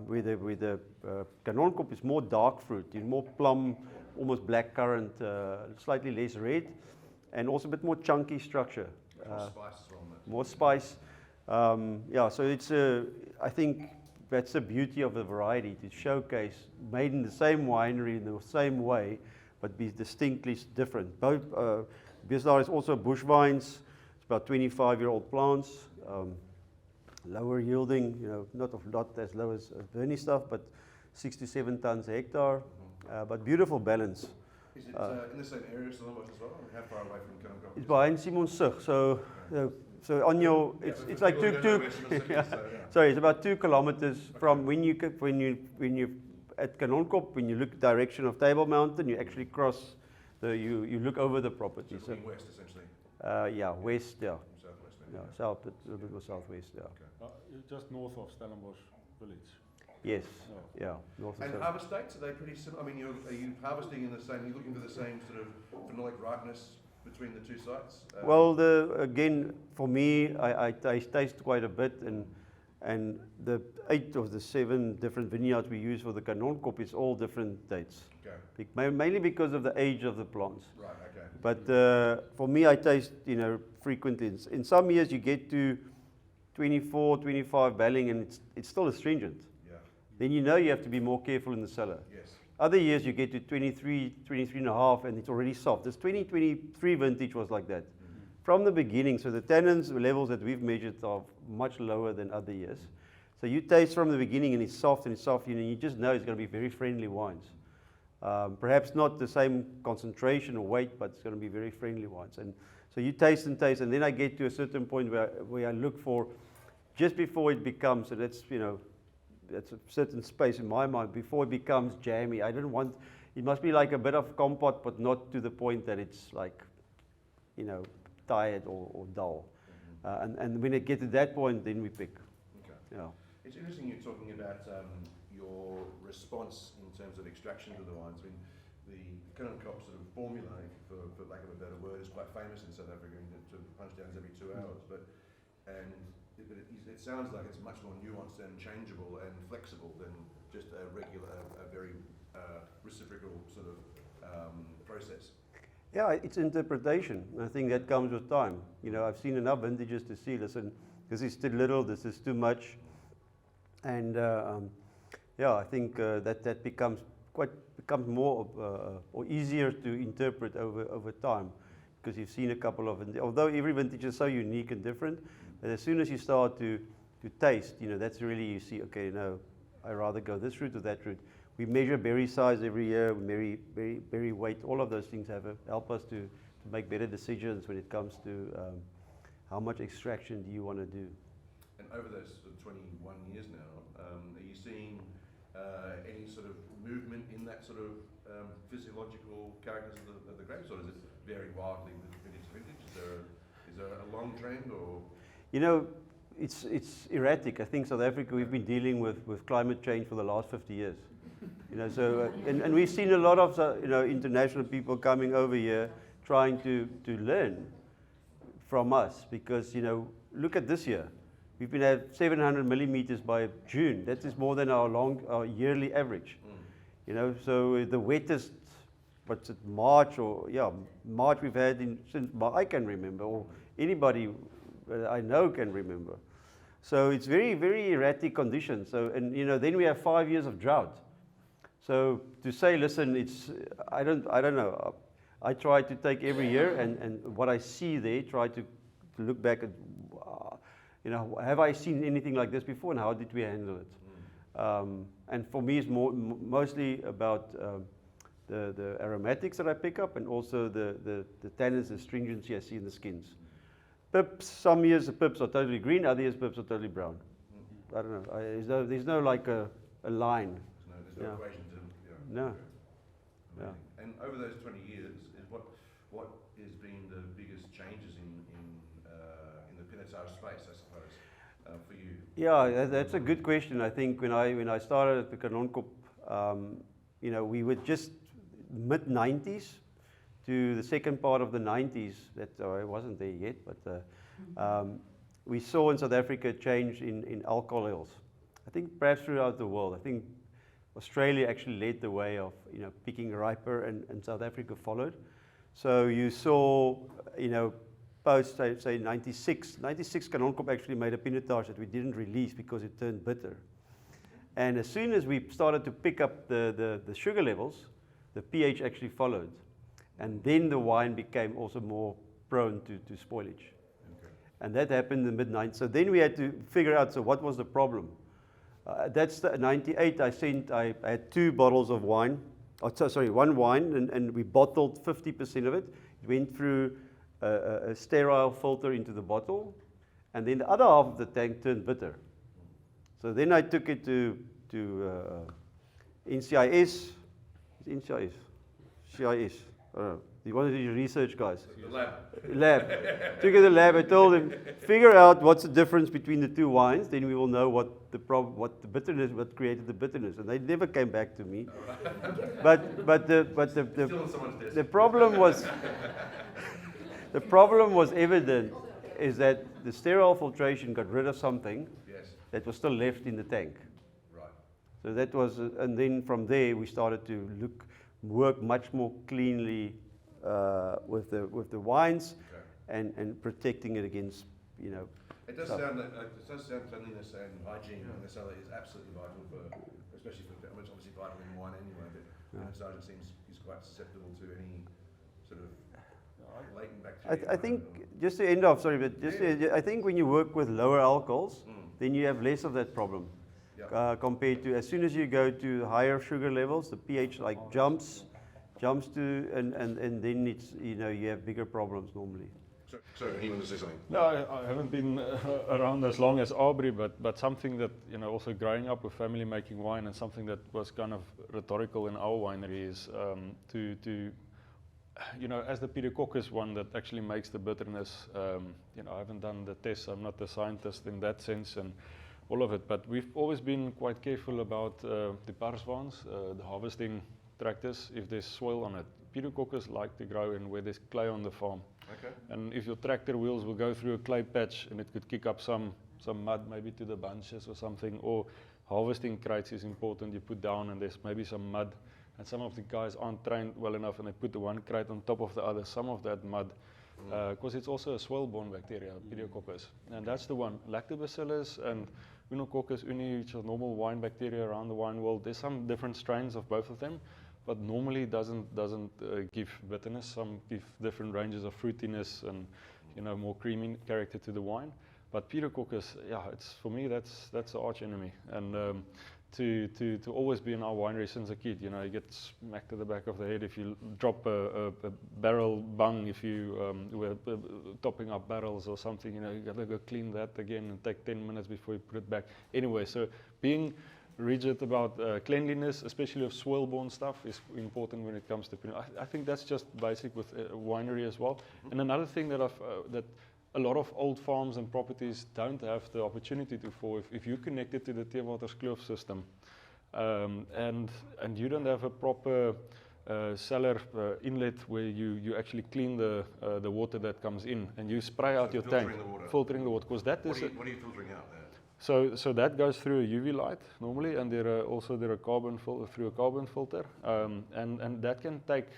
With the Kanonkop is more dark fruit, more plum, almost black currant, slightly less red, and also a bit more chunky structure. More spice as well. More spice. So it's I think that's the beauty of the variety, to showcase made in the same winery in the same way, but be distinctly different. Both Beeslaar is also bush vines. It's about 25-year-old plants, lower yielding, not as low as Bernie stuff, but 6 to 7 tons a hectare, but beautiful balance. Is it in the same area as Stellenbosch as well? How far away from Kanonkop? It's behind Simonsburg, so on your, it's like sorry, it's about 2 kilometers from when you at Kanonkop, when you look direction of Table Mountain, you actually cross you look over the property. So west essentially. West, Southwest. south, a little bit more southwest, Just north of Stellenbosch village. Yes, north and And south. harvest dates, are they pretty similar? I mean, are you harvesting in the same, you're looking for the same sort of phenolic ripeness between the two sites? Well, again, for me, I taste quite a bit, and And the 8 of the 7 different vineyards we use for the Kanonkop is all different dates. Okay. Mainly because of the age of the plants. Right. Okay. But for me, I taste, frequently. In some years, you get to 24, 25 barreling, and it's still astringent. Yeah. Then you have to be more careful in the cellar. Yes. Other years, you get to 23, 23 and a half, and it's already soft. This 2023 vintage was like that. From the beginning, so the tannins levels that we've measured are much lower than other years. So you taste from the beginning and it's soft, and you just know it's going to be very friendly wines. Perhaps not the same concentration or weight, but it's going to be very friendly wines. And so you taste, and then I get to a certain point where I look for, just before it becomes, so that's a certain space in my mind, before it becomes jammy. I don't want, it must be like a bit of compote, but not to the point that it's like, tired or dull. And when it gets to that point, then we pick. Okay. Yeah. It's interesting you're talking about your response in terms of extraction to the wines. I mean, the Kanonkop sort of formula, for lack of a better word, is quite famous in South Africa, to punch downs every 2 hours. But it sounds like it's much more nuanced and changeable and flexible than just a very reciprocal sort of process. Yeah, it's interpretation. I think that comes with time. I've seen enough vintages to see, listen, this is too little, this is too much. And I think that becomes more or easier to interpret over time, because you've seen a couple of, although every vintage is so unique and different, but as soon as you start to taste, that's really, you see, okay, no, I rather go this route or that route. We measure berry size every year, we measure berry weight. All of those things help us to make better decisions when it comes to how much extraction do you want to do. And over those 21 years now, are you seeing any sort of movement in that sort of physiological characters of the grapes, or does it vary wildly with vintage to vintage? Is there a long trend, or? It's erratic. I think South Africa, we've been dealing with climate change for the last 50 years. And we've seen a lot of international people coming over here trying to learn from us, because look at this year. We've been at 700 millimeters by June. That is more than our yearly average. So the wettest, what's it, March we've had since I can remember, or anybody I know can remember. So it's very, very erratic conditions. So, and then we have 5 years of drought. So to say, listen, I don't know. I try to take every year and what I see there, try to look back at, have I seen anything like this before, and how did we handle it? And for me, it's mostly about the aromatics that I pick up, and also the tannins, the stringency I see in the skins. Pips, some years the pips are totally green, other years pips are totally brown. I don't know. There's no like a line. There's no equation to No. Yeah. And over those 20 years, what has been the biggest changes in the Pinotage space, I suppose, for you? Yeah, that's a good question. I think when I started at the Kanonkop, we were just mid-90s to the second part of the 90s. That I wasn't there yet, but we saw in South Africa a change in alcohol levels. I think perhaps throughout the world. I think Australia actually led the way of picking riper, and South Africa followed. So you saw post say 96 Kanonkop actually made a Pinotage that we didn't release because it turned bitter. And as soon as we started to pick up the sugar levels, the pH actually followed. And then the wine became also more prone to spoilage. Okay. And that happened in the mid-90s. So then we had to figure out, so what was the problem? That's the 98, I had 2 bottles of wine, one wine, and we bottled 50% of it. It went through a sterile filter into the bottle, and then the other half of the tank turned bitter. So then I took it to NCIS, CIS, I don't know. You want to do your research, guys? The lab. Lab. Took it to the lab. I told him, figure out what's the difference between the 2 wines. Then we will know what the bitterness, what created the bitterness. And they never came back to me. But the problem was the problem was evident, is that the sterile filtration got rid of something. Yes. that was still left in the tank. Right. So that was, and then from there we started to work much more cleanly with the wines, and protecting it against, It does stuff. sound cleanliness and hygiene in the cellar is absolutely vital especially for, it's obviously vital in wine anyway, but Pinotage seems is quite susceptible to any sort of latent bacteria. I think, just to end off, sorry, but I think when you work with lower alcohols, then you have less of that problem. Yeah. Compared to as soon as you go to higher sugar levels, the pH jumps to, and then it's, you have bigger problems normally. So he wants to say something. No, I haven't been around as long as Abrie, but something that, also growing up with family making wine, and something that was kind of rhetorical in our winery is as the Pinotage one that actually makes the bitterness, I haven't done the tests, I'm not a scientist in that sense and all of it, but we've always been quite careful about the parswans, the harvesting tractors, if there's soil on it. Pinotage like to grow in where there's clay on the farm. Okay. And if your tractor wheels will go through a clay patch and it could kick up some mud maybe to the bunches or something, or harvesting crates is important, you put down and there's maybe some mud, and some of the guys aren't trained well enough and they put the one crate on top of the other, some of that mud, because it's also a soil-borne bacteria, Pinococcus, and that's the one. Lactobacillus and Pinococcus uni, which are normal wine bacteria around the wine world, there's some different strains of both of them, but normally doesn't give bitterness. Some give different ranges of fruitiness and more creamy character to the wine. But Pinococcus, it's for me that's the arch enemy. And to always be in our winery since a kid, you get smacked to the back of the head if you drop a barrel bung, if you were topping up barrels or something. You got to go clean that again and take 10 minutes before you put it back. Anyway, so being rigid about cleanliness, especially of soil-borne stuff, is important when it comes to Pinot. I think that's just basic with winery as well. And another thing that that a lot of old farms and properties don't have the opportunity to for, if you're connected to the Teerwaterskloof system, and you don't have a proper cellar inlet where you actually clean the water that comes in, and you spray out your tank, filtering the water, because that is. What are you filtering out there? So that goes through a UV light normally, and there are carbon through a carbon filter, and that can take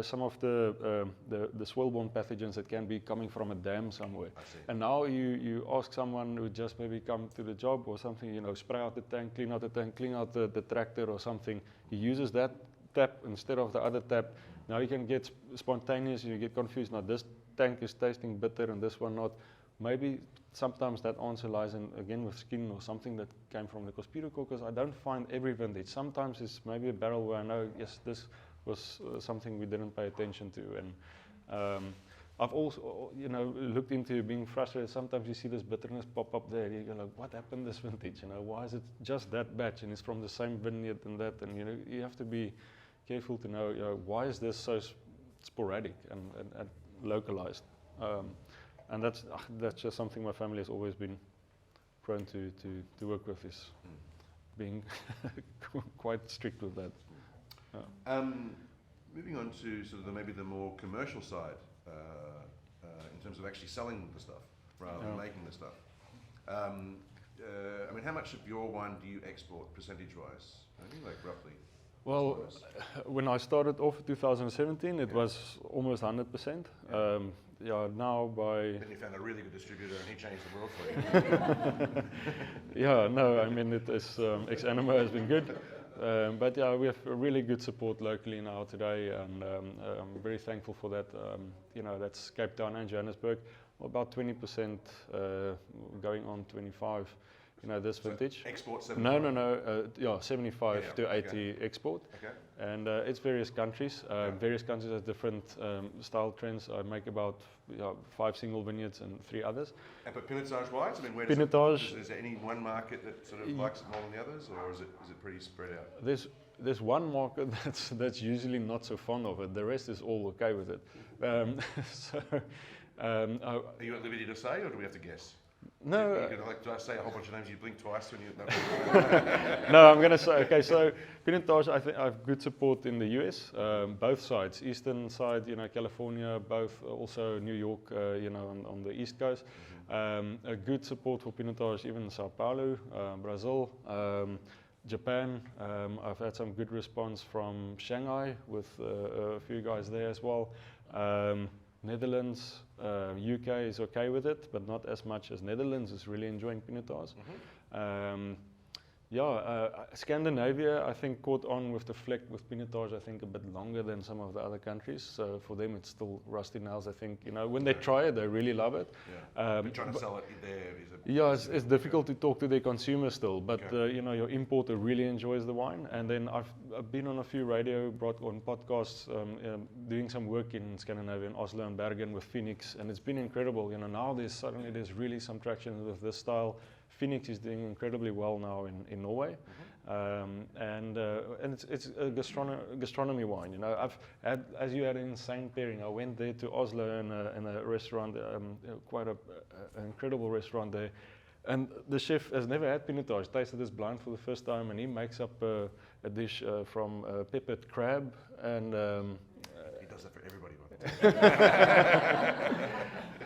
some of the soil-borne pathogens that can be coming from a dam somewhere. And now you ask someone who just maybe come to the job or something, spray out the tank, clean out the tractor or something. He uses that tap instead of the other tap. Now you can get spontaneous. You get confused. Now this tank is tasting bitter and this one not. Maybe sometimes that answer lies in, again, with skin or something that came from the Pinococcus. I don't find every vintage. Sometimes it's maybe a barrel where I know, yes, this was something we didn't pay attention to. And I've also, looked into being frustrated. Sometimes you see this bitterness pop up there. You go like, what happened this vintage? Why is it just that batch and it's from the same vineyard and that? And you have to be careful to know, why is this so sporadic and localized? And that's just something my family has always been prone to work with, is being quite strict with that. Moving on to sort of maybe the more commercial side, in terms of actually selling the stuff rather than making the stuff. How much of your wine do you export percentage-wise? Like roughly? Well, when I started off in 2017, it was almost 100%. Now by... Then you found a really good distributor and he changed the world for you. It is, Animo has been good. But we have a really good support locally now today, and I'm very thankful for that. That's Cape Town and Johannesburg, about 20% going on 25. This vintage. Export 75? No. 75 to 80 export. Okay. And it's various countries. Various countries have different style trends. I make about 5 single vineyards and 3 others. And but Pinotage-wise, where Pinotage, is there any one market that sort of likes it more than the others, or is it pretty spread out? There's one market that's usually not so fond of it. The rest is all okay with it. Are you at liberty to say, or do we have to guess? No, You're gonna like say a whole bunch of names. You blink twice when you. no, I'm going to say, okay, so Pinotage, I think I have good support in the US, both sides, eastern side, California, both, also New York, on the east coast. A good support for Pinotage, even Sao Paulo, Brazil, Japan. I've had some good response from Shanghai with a few guys there as well. Netherlands, UK is okay with it, but not as much as Netherlands is really enjoying Pinotage. Scandinavia, I think, caught on with the fleck with Pinotage, I think, a bit longer than some of the other countries. So for them, it's still rusty nails. I think, when they try it, they really love it. But trying to sell it there is it's difficult to talk to their consumers still, but your importer really enjoys the wine. And then I've been on a few radio podcasts, doing some work in Scandinavia, in Oslo and Bergen with Phoenix, and it's been incredible. Now there's really some traction with this style. Phoenix is doing incredibly well now in Norway, and it's a gastronomy wine. I've had, as you had, an insane pairing. I went there to Oslo in a restaurant, quite an incredible restaurant there, and the chef has never had Pinotage. Tasted this blind for the first time, and he makes up a dish from peppered crab and. He does that for everybody.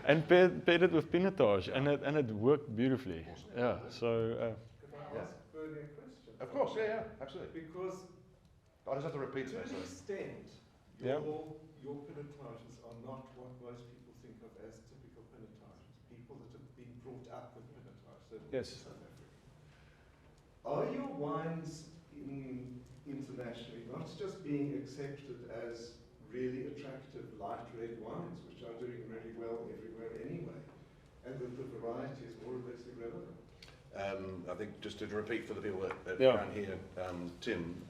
And paired it with Pinotage, and it worked beautifully. Awesome. Yeah. So. Can I ask Bernie a question? Of course, yeah, absolutely. Because I just have to repeat to that. an extent, your Pinotages are not what most people think of as typical Pinotages. People that have been brought up with Pinotage, certainly in South Africa. Are your wines internationally not just being accepted as really attractive light red wines, which are doing really well everywhere anyway, and that the variety is more or less irrelevant? I think just to repeat for the people that aren't here, Tim,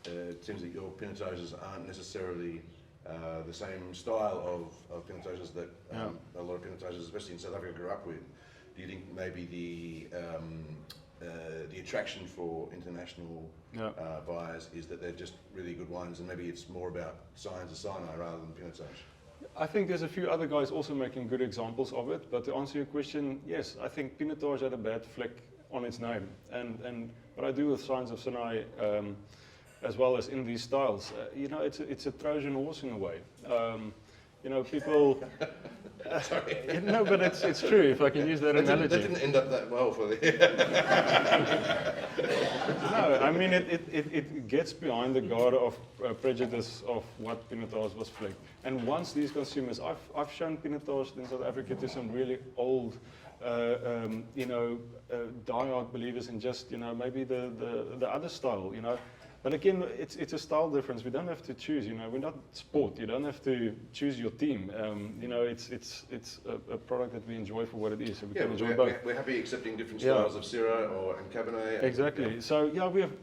it seems that your Pinotages aren't necessarily the same style of Pinotages that a lot of Pinotages, especially in South Africa, grew up with. Do you think maybe the attraction for international buyers is that they're just really good wines, and maybe it's more about Science of Sinai rather than Pinotage? I think there's a few other guys also making good examples of it, but to answer your question, yes, I think Pinotage had a bad fleck on its name, and what I do with Science of Sinai, as well as in these styles, it's a Trojan horse in a way. People. Sorry. No, but it's true. If I can use that analogy. That didn't end up that well for the. No, I mean it gets behind the guard of prejudice of what Pinotage was flecked. And once these consumers, I've shown Pinotage in South Africa to some really old, diehard believers in just maybe the other style, But again, it's a style difference. We don't have to choose. We're not sport. You don't have to choose your team. It's a product that we enjoy for what it is. So we can enjoy both. We're happy accepting different styles of Syrah and Cabernet. Exactly. So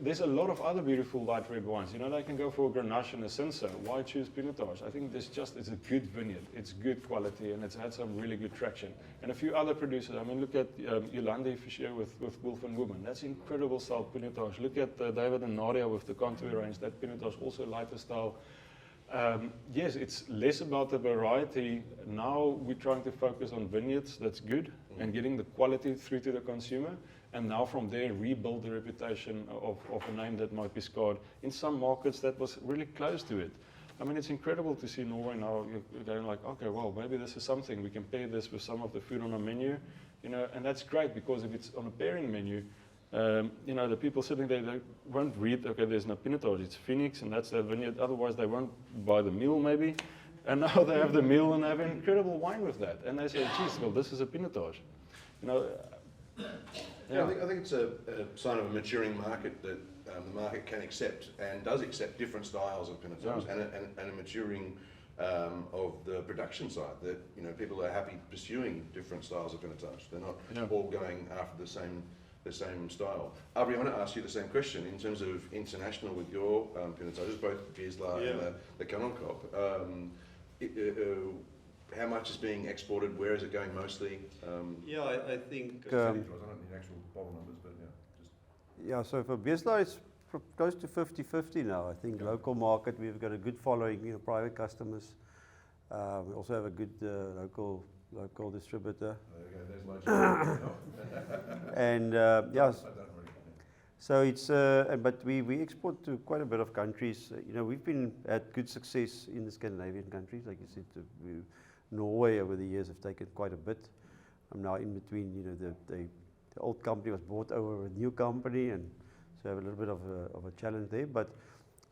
there's a lot of other beautiful light red wines. They can go for a Grenache and a Cinsault. Why choose Pinotage? I think it's a good vineyard. It's good quality, and it's had some really good traction. And a few other producers. I mean, look at Yolande Fischer with Wolf and Woman. That's incredible style Pinotage. Look at David and Nadia with the Contour range. That Pinotage also lighter style. Yes, it's less about the variety. Now we're trying to focus on vineyards that's good and getting the quality through to the consumer. And now from there, rebuild the reputation of a name that might be scarred. In some markets, that was really close to it. I mean, it's incredible to see Norway now going like, okay, well, maybe this is something. We can pair this with some of the food on a menu, and that's great because if it's on a pairing menu, the people sitting there, they won't read, okay, there's no Pinotage, it's Phoenix, and that's their vineyard. Otherwise, they won't buy the meal, maybe. And now they have the meal and they have an incredible wine with that. And they say, geez, well, this is a Pinotage. I think it's a sign of a maturing market that the market can accept and does accept different styles of Pinotage and a maturing of the production side, that people are happy pursuing different styles of Pinotage. They're not all going after the same style. Abrie, I want to ask you the same question in terms of international with your Pinotages, both the Beeslaar and the Kanonkop. How much is being exported? Where is it going mostly? I think. I don't need actual bottle numbers, but So for Beeslaar, it's close to 50-50 now. I think local market, we've got a good following, private customers. We also have a good local local distributor. There's my And so it's, but we export to quite a bit of countries. You know, we've had good success in the Scandinavian countries, like you said. Norway over the years have taken quite a bit. I'm now in between. You know, the old company was bought over a new company, and so I have a little bit of a challenge there. But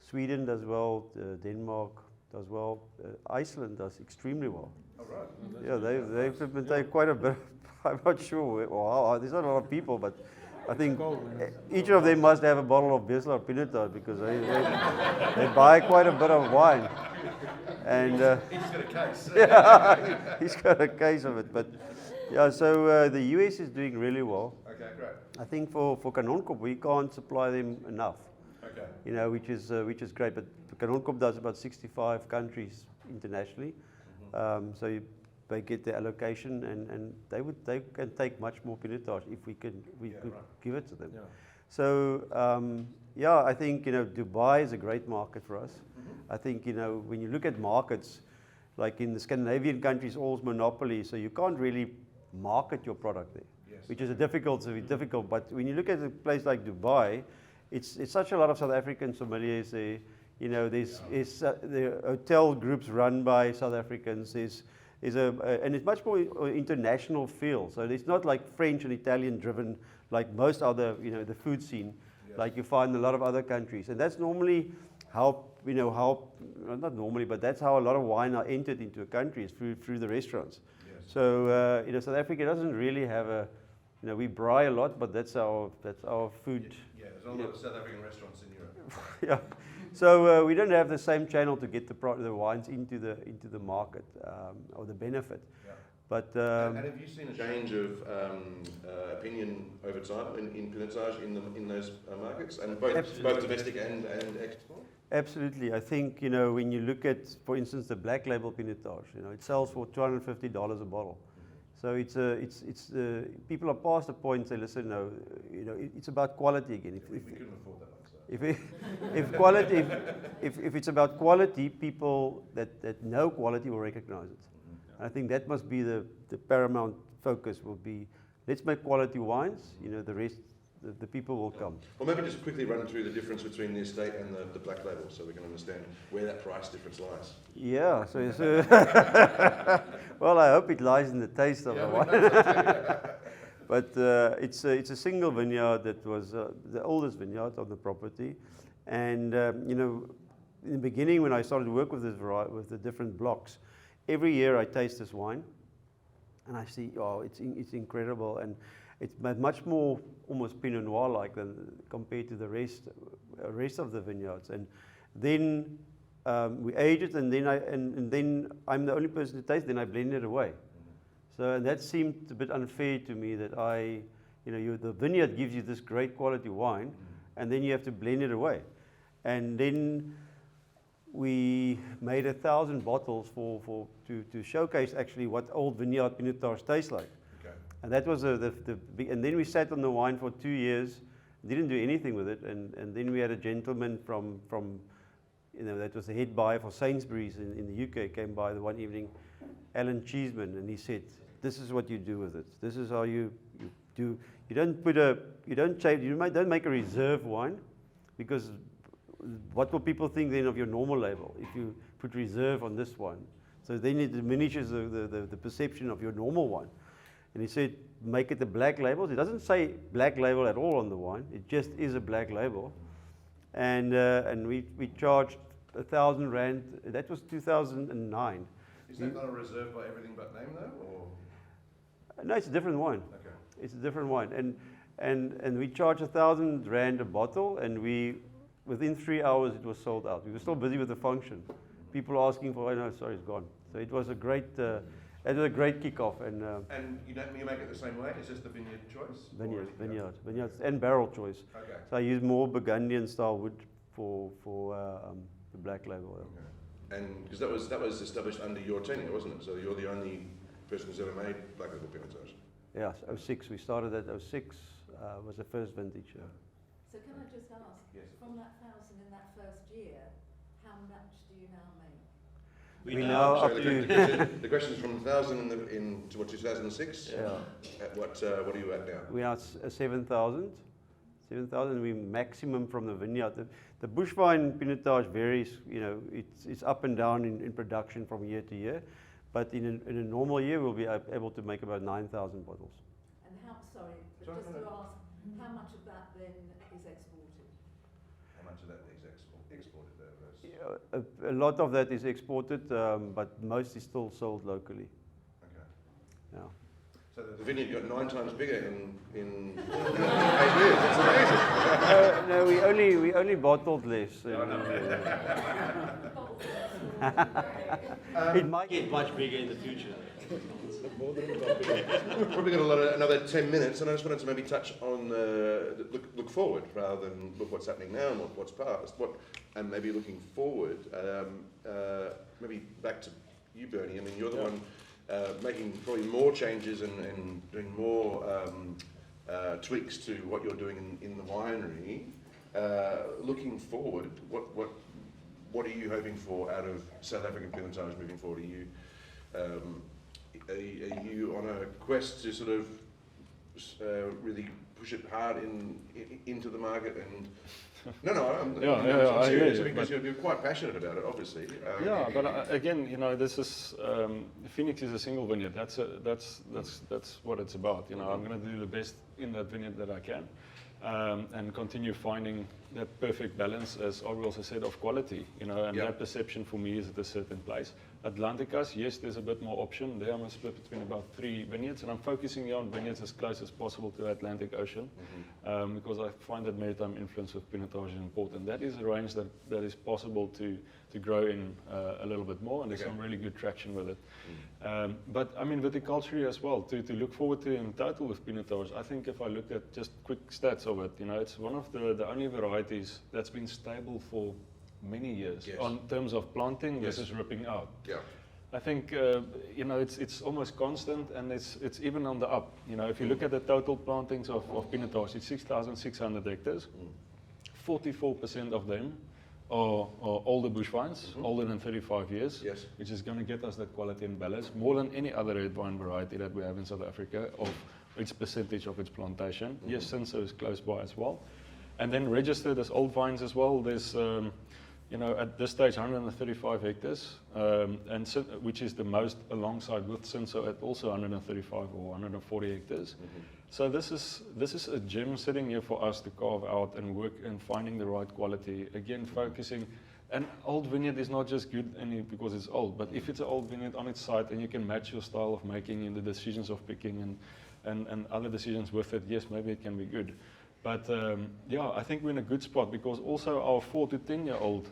Sweden does well, Denmark does well, Iceland does extremely well. Oh, right. Yeah, they've implemented quite a bit. I'm not sure. Wow, there's not a lot of people, but I think each of them must have a bottle of Beeslaar Pinotage because they buy quite a bit of wine. And He's got a case. yeah, he's got a case of it. But yeah, so the US is doing really well. Okay, great. I think for Kanonkop, we can't supply them enough. Okay. You know, which is great. But Kanonkop does about 65 countries internationally. So they get the allocation, and they can take much more Pinotage if we could give it to them. Yeah. So yeah, I think, you know, Dubai is a great market for us. I think, you know, when you look at markets, like in the Scandinavian countries, all's monopoly, so you can't really market your product there, Yes. which is difficult. But when you look at a place like Dubai, it's such a lot of South African sommeliers there. You know, there's the hotel groups run by South Africans. And it's much more international feel. So it's not like French and Italian driven like most other, you know, the food scene, like you find in a lot of other countries. And that's normally how, you know, well, not normally, but that's how a lot of wine are entered into a country, is through the restaurants. Yes. So, you know, South Africa doesn't really have you know, we braai a lot, but that's our food. Yeah, there's not a lot of South African restaurants in Europe. Yeah. So we don't have the same channel to get the wines into the market or the benefit. Yeah. But And have you seen a change of opinion over time in Pinotage in those markets, and both domestic and export? Absolutely. I think, you know, when you look at, for instance, the black label Pinotage, you know, it sells for $250 a bottle. So it's people are past the point. Say, listen, no, you know, it's about quality again. We couldn't afford that one. If it's about quality, people that know quality will recognize it. I think that must be the paramount focus. Will be, let's make quality wines. You know, the rest, the people will come. Well, maybe just quickly run through the difference between the estate and the black label, so we can understand where that price difference lies. Yeah. So well, I hope it lies in the taste of the wine. But it's a single vineyard that was the oldest vineyard on the property, and you know, in the beginning when I started to work with this variety, with the different blocks, every year I taste this wine, and I see, oh, it's incredible, and it's much more almost Pinot Noir like than compared to the rest of the vineyards, and then we age it, and then I'm the only person to taste. Then I blend it away. So, and that seemed a bit unfair to me that you know, the vineyard gives you this great quality wine, and then you have to blend it away. And then we made 1,000 bottles to showcase actually what old vineyard Pinotage tastes like. Okay. And that was the big. And then we sat on the wine for 2 years, didn't do anything with it. And then we had a gentleman from you know, that was the head buyer for Sainsbury's in the UK, came by the one evening, Alan Cheeseman, and he said, "This is what you do with it. This is how you do. You don't make a reserve wine, because what will people think then of your normal label if you put reserve on this wine? So then it diminishes the perception of your normal wine." And he said, "Make it a black label." It doesn't say black label at all on the wine. It just is a black label. And we charged 1,000 rand. That was 2009. Is that not a reserve by everything but name though, or? No, it's a different wine. Okay. It's a different wine, and we charged 1,000 rand a bottle, and within 3 hours it was sold out. We were still busy with the function. People asking for, "Oh no, sorry, it's gone." So it was a great kickoff, and you make it the same way? It's just the vineyard choice? vineyards and barrel choice. Okay. So I use more Burgundian style wood for the black label. Okay. And because that was established under your tenure, wasn't it? So you're the only person who's ever made black label Pinotage. Yeah, 06. We started at 06. Was the first vintage. Yeah. So can I just ask, Yes. from that 1,000 in that first year, how much do you now make? We now So up to the question is from 1,000 to what, 2006? yeah, At what are you at now? we are 7,000. 7,000 we maximum from the vineyard. The bush vine Pinotage varies, it's up and down in production from year to year, but in a normal year we'll be able to make about 9,000 bottles. And how, sorry, but just to ask, how much of that then is exported? How much of that is exported there? A lot of that is exported, but most is still sold locally. Okay. Yeah. So the vineyard got 9 times bigger in 8 years. That's amazing. No, we only bottled less. It might Get much bigger in the future. Probably got another 10 minutes, and I just wanted to maybe touch on look forward rather than look what's happening now and what's past. And maybe looking forward. Maybe back to you, Bernie. I mean, you're the one making probably more changes and doing more tweaks to what you're doing in the winery. Looking forward, what are you hoping for out of South African Pinotage moving forward? Are you on a quest to sort of really push it hard into the market? And I'm serious because you're quite passionate about it, obviously. But again, this is Phoenix is a single vineyard. That's what it's about. I'm going to do the best in that vineyard that I can, and continue finding that perfect balance, as Abrie also said, of quality. And that perception for me is at a certain place. Atlanticas, yes, there's a bit more option. There I'm split between about 3 vineyards, and I'm focusing on vineyards as close as possible to the Atlantic Ocean, because I find that maritime influence of Pinotage is important. That is a range that is possible to grow in a little bit more, and there's some really good traction with it. But I mean, viticulture as well, to look forward to in total with Pinotage. I think if I look at just quick stats of it, it's one of the only varieties that's been stable for many years on terms of planting versus ripping out. Yeah. I think it's almost constant, and it's even on the up. If you look at the total plantings of Pinotage, it's 6,600 hectares. 44% of them are older bush vines, older than 35 years, which is going to get us that quality and balance more than any other red wine variety that we have in South Africa of its percentage of its plantation. Yes, Cinsault is close by as well. And then registered as old vines as well. There's at this stage 135 hectares, which is the most alongside with Cinsault at also 135 or 140 hectares. So this is a gem sitting here for us to carve out and work in finding the right quality. Again, focusing. An old vineyard is not just good only because it's old, but if it's an old vineyard on its site and you can match your style of making and the decisions of picking and other decisions with it, yes, maybe it can be good. But I think we're in a good spot because also our 4 to 10-year-old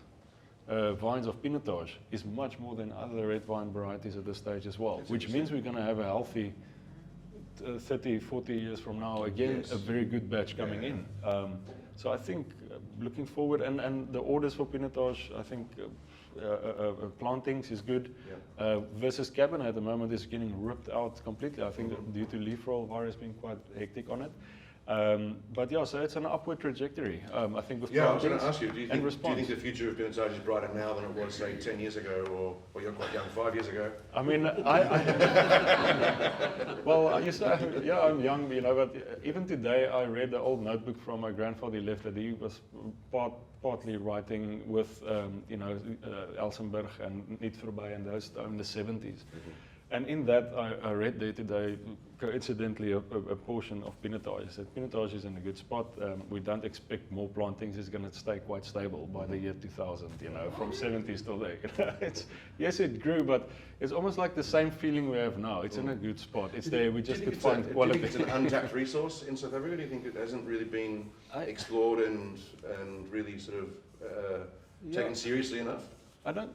vines of Pinotage is much more than other red wine varieties at this stage as well, which means we're going to have a healthy 30, 40 years from now, again, a very good batch coming in. So I think looking forward, and the orders for Pinotage, I think plantings is good. Versus Cabernet at the moment is getting ripped out completely, I think, due to leaf roll virus being quite hectic on it. But so it's an upward trajectory. I think with I was going to ask you, do you think the future of Pinotage is brighter now than it was, say, 10 years ago, or you're quite young, 5 years ago? I mean, well, you say, I'm young, but even today I read the old notebook from my grandfather. He left that he was partly writing with, Elsenburg and Niet Voorbij and those in the 70s. And in that, I read there today, coincidentally, a portion of Pinotage. I said, Pinotage is in a good spot. We don't expect more plantings. It's going to stay quite stable by the year 2000, from 70s till there. Yes, it grew, but it's almost like the same feeling we have now. It's in a good spot. It's there. We just could find quality. Do you think it's an untapped resource in South Africa? Do you think it hasn't really been explored and really sort of taken seriously enough? I don't...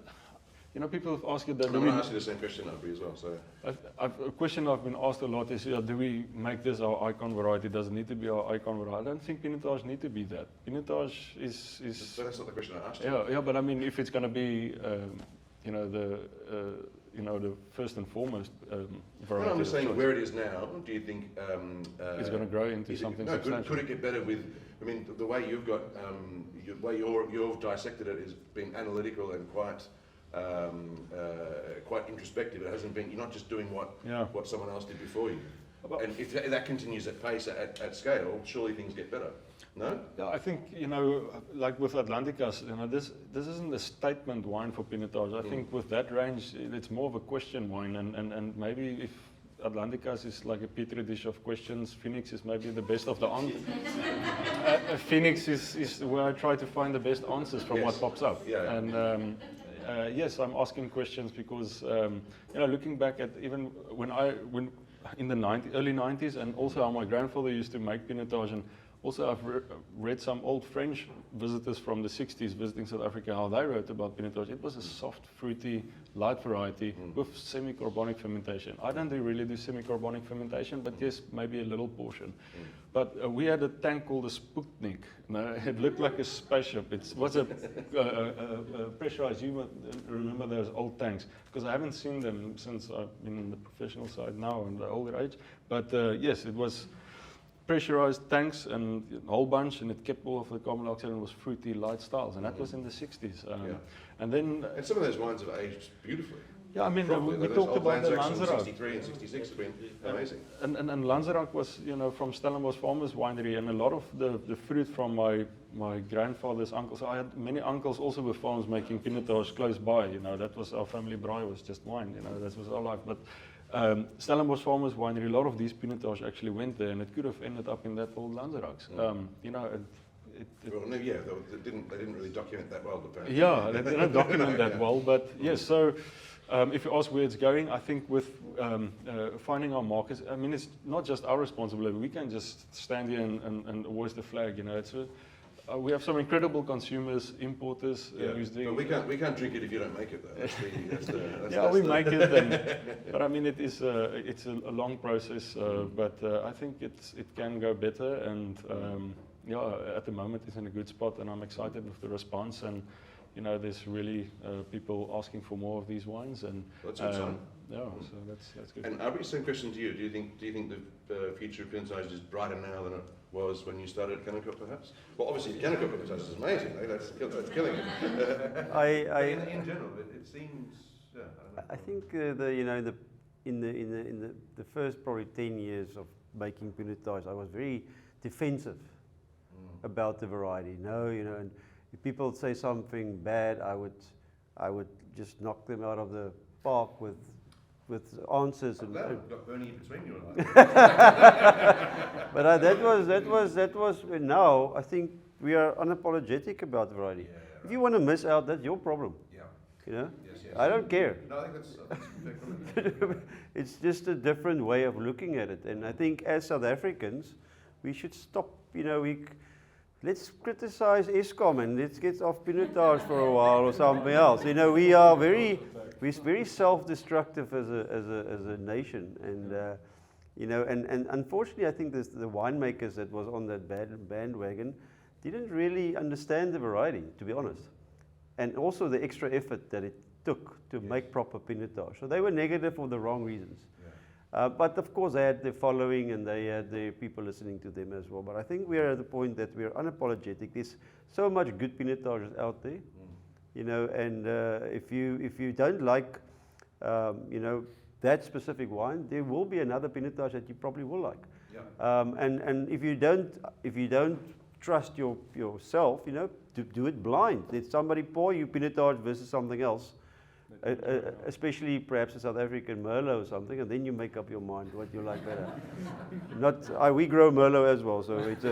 people have asked you that. I'm going to ask you the same question, Abrie, as well. So, a question I've been asked a lot is, do we make this our icon variety? Does it need to be our icon variety? I don't think Pinotage need to be that. Pinotage is. But that's not the question I asked you. Yeah, but I mean, if it's going to be, the first and foremost variety. I'm just saying where it is now. Do you think it's going to grow into something substantial? Could it get better with? I mean, the way you've got, the way you've dissected it has been analytical and quite. quite introspective. It hasn't been. You're not just doing Yeah. what someone else did before you. But- And if that continues at pace, at scale, surely things get better. No? Yeah, I think, like with Atlanticas, this isn't a statement wine for Pinotage. I think with that range, it's more of a question wine, and maybe if Atlanticas is like a petri dish of questions, Phoenix is maybe the best of the answers. Phoenix is where I try to find the best answers from what pops up. Yeah. And yes, I'm asking questions because, looking back at even when in the early 90s, and also how my grandfather used to make Pinotage, and also I've read some old French visitors from the 60s visiting South Africa, how they wrote about Pinotage. It was a soft, fruity, light variety with semi-carbonic fermentation. I don't really do semi-carbonic fermentation, but yes, maybe a little portion. But we had a tank called a Sputnik. It looked like a spaceship. It was a pressurized, you remember those old tanks, because I haven't seen them since I've been in the professional side now in the older age. But yes, it was pressurized tanks and a whole bunch, and it kept all of the carbon dioxide and was fruity, light styles, and that was in the 60s. And then, And some of those wines have aged beautifully. yeah, I mean, Properly. we Those talked old about the Lanzaraks from Lanzarote. 63 and 66 have been amazing. And Lanzarote was, from Stellenbosch Farmers Winery, and a lot of the fruit from my grandfather's uncles. I had many uncles also with farms making Pinotage close by. That was our family braai, was just wine. That was our life. But Stellenbosch Farmers Winery, a lot of these Pinotage actually went there, and it could have ended up in that old Lanzarote. Well, no, yeah, they didn't really document that well, apparently. Yeah, they didn't document that well, but yes, so if you ask where it's going, I think with finding our markets, I mean, it's not just our responsibility. We can just stand here and hoist the flag, It's we have some incredible consumers, importers who's doing. But we can't drink it if you don't make it, though. We make it, but I mean, it's a long process, but I think it can go better, and at the moment it's in a good spot, and I'm excited with the response, and there's really people asking for more of these wines, and That's a good sign. so that's good. And Abrie, same question to you. Do you think the future of Pinotage is brighter now than it was when you started at Kennecott, perhaps? Well, obviously, Kennecott Pinotage is amazing. That's killing it. In general, it seems. Yeah, I think in the first probably 10 years of making Pinotage, I was very defensive about the variety. And if people would say something bad, I would just knock them out of the park with answers. I'm glad we've got Bernie in between you and But that was now I think we are unapologetic about the variety. If you want to miss out, that's your problem. Yes. I don't care. No, I think that's fair comment. It's just a different way of looking at it, and I think as South Africans, we should stop. Let's criticize Eskom and let's get off Pinotage for a while or something else. We're very self-destructive as a nation, and and unfortunately, I think the winemakers that was on that bandwagon didn't really understand the variety, to be honest, and also the extra effort that it took to make proper Pinotage. So they were negative for the wrong reasons. But of course, they had their following and they had their people listening to them as well. But I think we are at the point that we are unapologetic. There's so much good Pinotages out there, and if you don't like, that specific wine, there will be another Pinotage that you probably will like. And if you don't trust yourself, do it blind. Let somebody pour you Pinotage versus something else. Especially perhaps a South African Merlot or something, and then you make up your mind what you like better. We grow Merlot as well, so it's.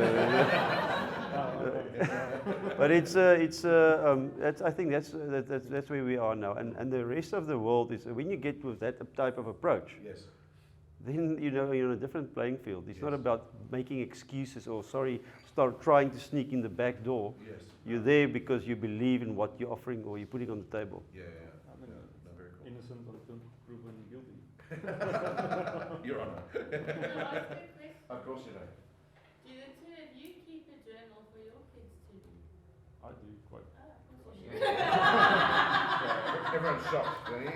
But I think that's where we are now, and the rest of the world is when you get with that type of approach. Yes. Then you're on a different playing field. It's not about making excuses or start trying to sneak in the back door. Yes. You're there because you believe in what you're offering or you're putting on the table. Innocent until proven guilty. You're on. Can I ask you a question? Of course you know. Do the two of you keep a journal for your kids to do? I do quite. Oh, of course you do. Everyone's shocked, don't you?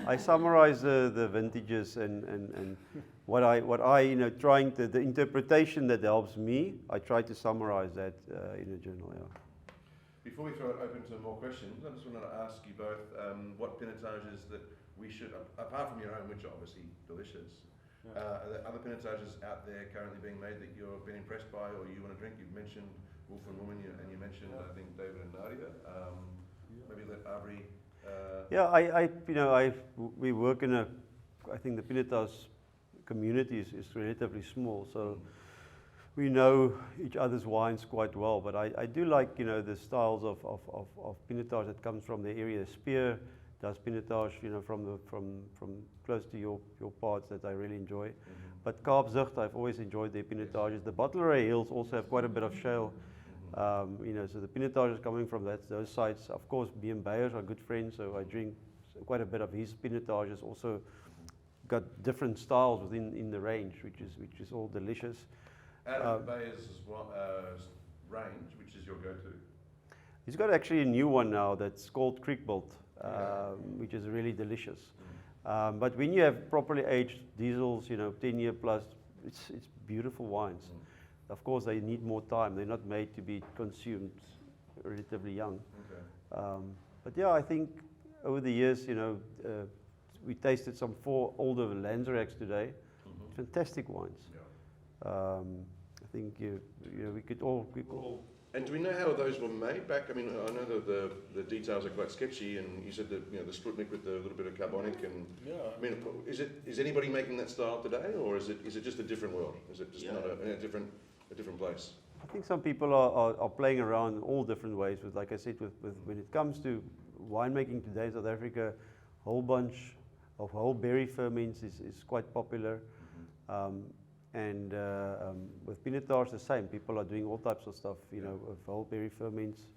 I summarize the vintages and what I trying to the interpretation that helps me. I try to summarize that in a journal. Yeah. Before we throw it open to more questions, I just wanted to ask you both what pinotages that we should, apart from your own, which are obviously delicious, are there other pinotages out there currently being made that you've been impressed by or you want to drink? You've mentioned Wolf and Woman, and you mentioned, I think, David and Nadia. Maybe let Abrie. We work in I think the Pinotage community is relatively small, so we know each other's wines quite well. But I do like, the styles of Pinotage that comes from the area. Spear does Pinotage, from close to your parts that I really enjoy. But Kaapzicht, I've always enjoyed their Pinotages. The Bottleray Hills also have quite a bit of shale. So the Pinotage is coming from those sites. Of course, B&M Beyers are good friends, so I drink quite a bit of his Pinotages. Also got different styles within the range, which is all delicious. Out of Beyers' range, which is your go-to? He's got actually a new one now that's called Creekbolt, which is really delicious. But when you have properly aged diesels, 10-year plus, it's beautiful wines. Of course, they need more time. They're not made to be consumed relatively young. But yeah, I think over the years, we tasted some 4 older Lanzeracs today. Fantastic wines. I think we could all. And do we know how those were made back? I mean, I know that the details are quite sketchy, and you said that the Sputnik with the little bit of carbonic, and I mean, is anybody making that style today, or is it just a different world? Is it just not a different place? I think some people are playing around in all different ways. With, like I said, with when it comes to winemaking today in South Africa, a whole bunch of whole berry ferments is quite popular. And with Pinotage, the same. People are doing all types of stuff, with whole berry ferments.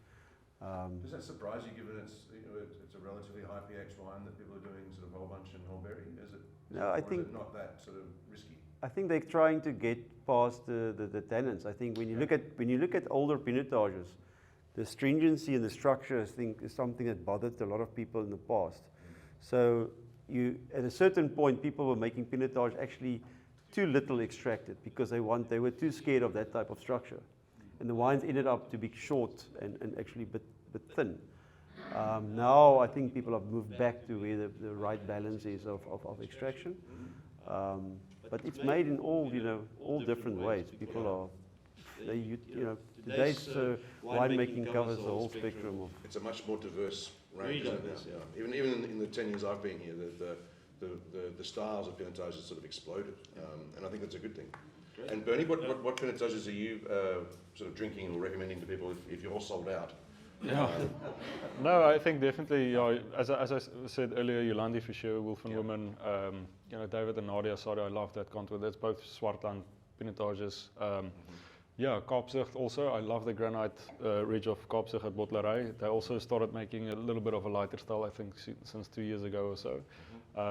Does that surprise you, given it's a relatively high pH wine that people are doing sort of whole bunch and whole berry? Is it not that sort of risky? I think they're trying to get past the tannins. I think when you look at older Pinotages, the stringency and the structure, I think, is something that bothered a lot of people in the past. So at a certain point, people were making Pinotage actually too little extracted because they were too scared of that type of structure, and the wines ended up to be short and actually a bit thin. Now I think people have moved back to where the right balance is of extraction, but it's made in all different ways. People are today's winemaking covers the whole spectrum of. It's a much more diverse range, isn't it? Yeah. Even in the 10 years I've been here, the styles of Pinotage has sort of exploded, and I think that's a good thing. Great. And Bernie, what Pinotages are you sort of drinking or recommending to people if you're all sold out? No, I think definitely, as I said earlier, Yolandi for sure, Wolf and Woman, David and Nadia, sorry, I love that contour. That's both Swartland Pinotages. Kaapzicht also. I love the Granite Ridge of Kaapzicht at Bottlery. They also started making a little bit of a lighter style, I think, since 2 years ago or so.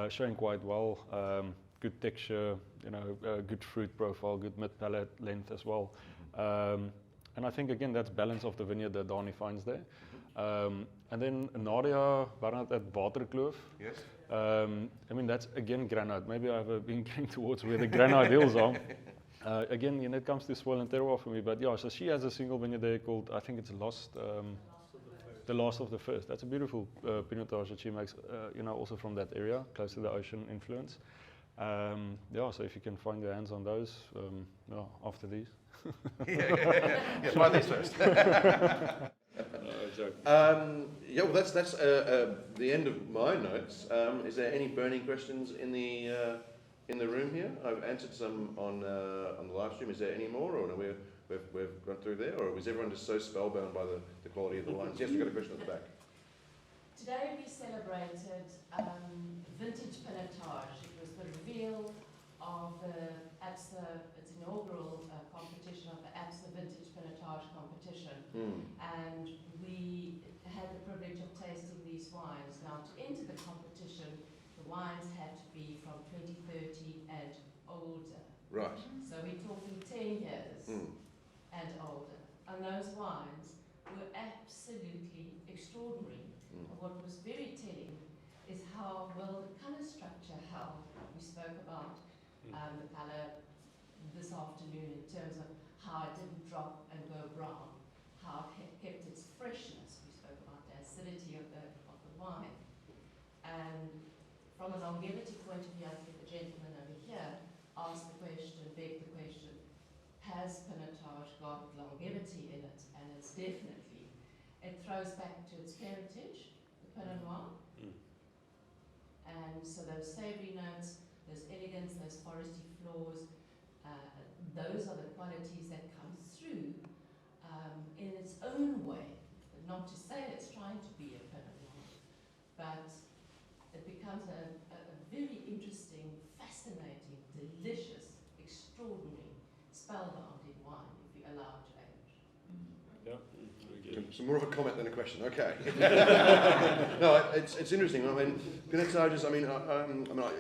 Showing quite well, good texture, good fruit profile, good mid-palate length as well. And I think, again, that's balance of the vineyard that Dani finds there. And then Nadia, Bernhard at Waterkloof. Yes. I mean, that's, again, granite. Maybe I've been going towards where the granite hills are. Again, it comes to soil and terroir for me, but so she has a single vineyard there called, I think it's The Last of the First. That's a beautiful Pinotage that she makes, also from that area, close to the ocean influence. So if you can find your hands on those, after these. Buy these first. Well, that's the end of my notes. Is there any burning questions in the room here? I've answered some on the live stream. Is there any more, or we've gone through there, or was everyone just so spellbound by the quality of the wines? Yes, we've got a question at the back. Today we celebrated vintage Pinotage. It was the reveal of its inaugural competition of the ABSA Vintage Pinotage competition, and we had the privilege of tasting these wines. Now, to enter the competition, the wines had to be from 2030 and older. Right. So we're talking 10 years and older. And those wines were absolutely extraordinary. And what was very telling is how well the colour structure held. We spoke about the colour this afternoon in terms of how it didn't drop and go brown, how it kept its freshness. from a longevity point of view, I think the gentleman over here asked the question, begged the question, has Pinotage got longevity in it? And it's definitely, it throws back to its parentage, the Pinot Noir. And so those savoury notes, those elegance, those foresty floors, those are the qualities that come through in its own way. Not to say it's trying to be a Pinot Noir, but it becomes a very interesting, fascinating, delicious, extraordinary, spellbounding wine if you allow it to age. So more of a comment than a question. Okay. No, it's interesting. I mean, Pinotages. I mean,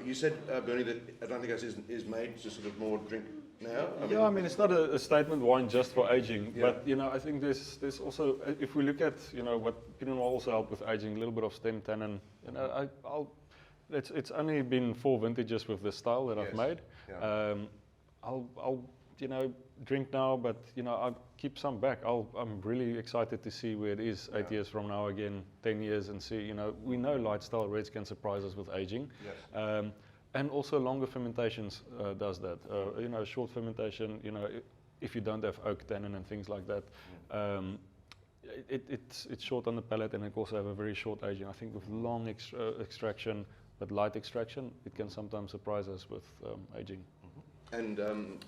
you said, Bernie, that I don't think that is made to sort of more drink now. I mean, it's not a statement wine just for aging, Yeah. but I think there's also, if we look at what Pinot Noir also help with aging, a little bit of stem tannin. It's only been 4 vintages with this style that I've made. Yeah. I'll drink now, but I'll keep some back. I'm really excited to see where it is 8 years from now again, 10 years, and see. We know light style reds can surprise us with aging. Yes. And also longer fermentations does that. Short fermentation, if you don't have oak tannin and things like that, it's short on the palate, and it also have a very short aging. I think with long extraction, but light extraction, it can sometimes surprise us with aging. And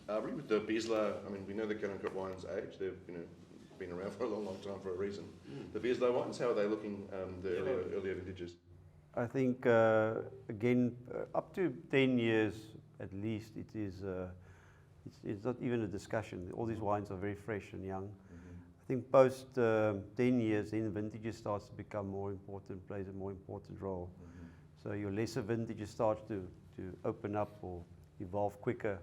Abrie, with the Beeslaar, I mean, we know the Connecticut wines age. They've been around for a long, long time for a reason. The Beeslaar wines, how are they looking? The earlier vintages. I think, again, up to 10 years at least, it's not even a discussion. All these wines are very fresh and young. I think post 10 years, then vintages starts to become more important, plays a more important role. So your lesser vintages start to open up or evolve quicker.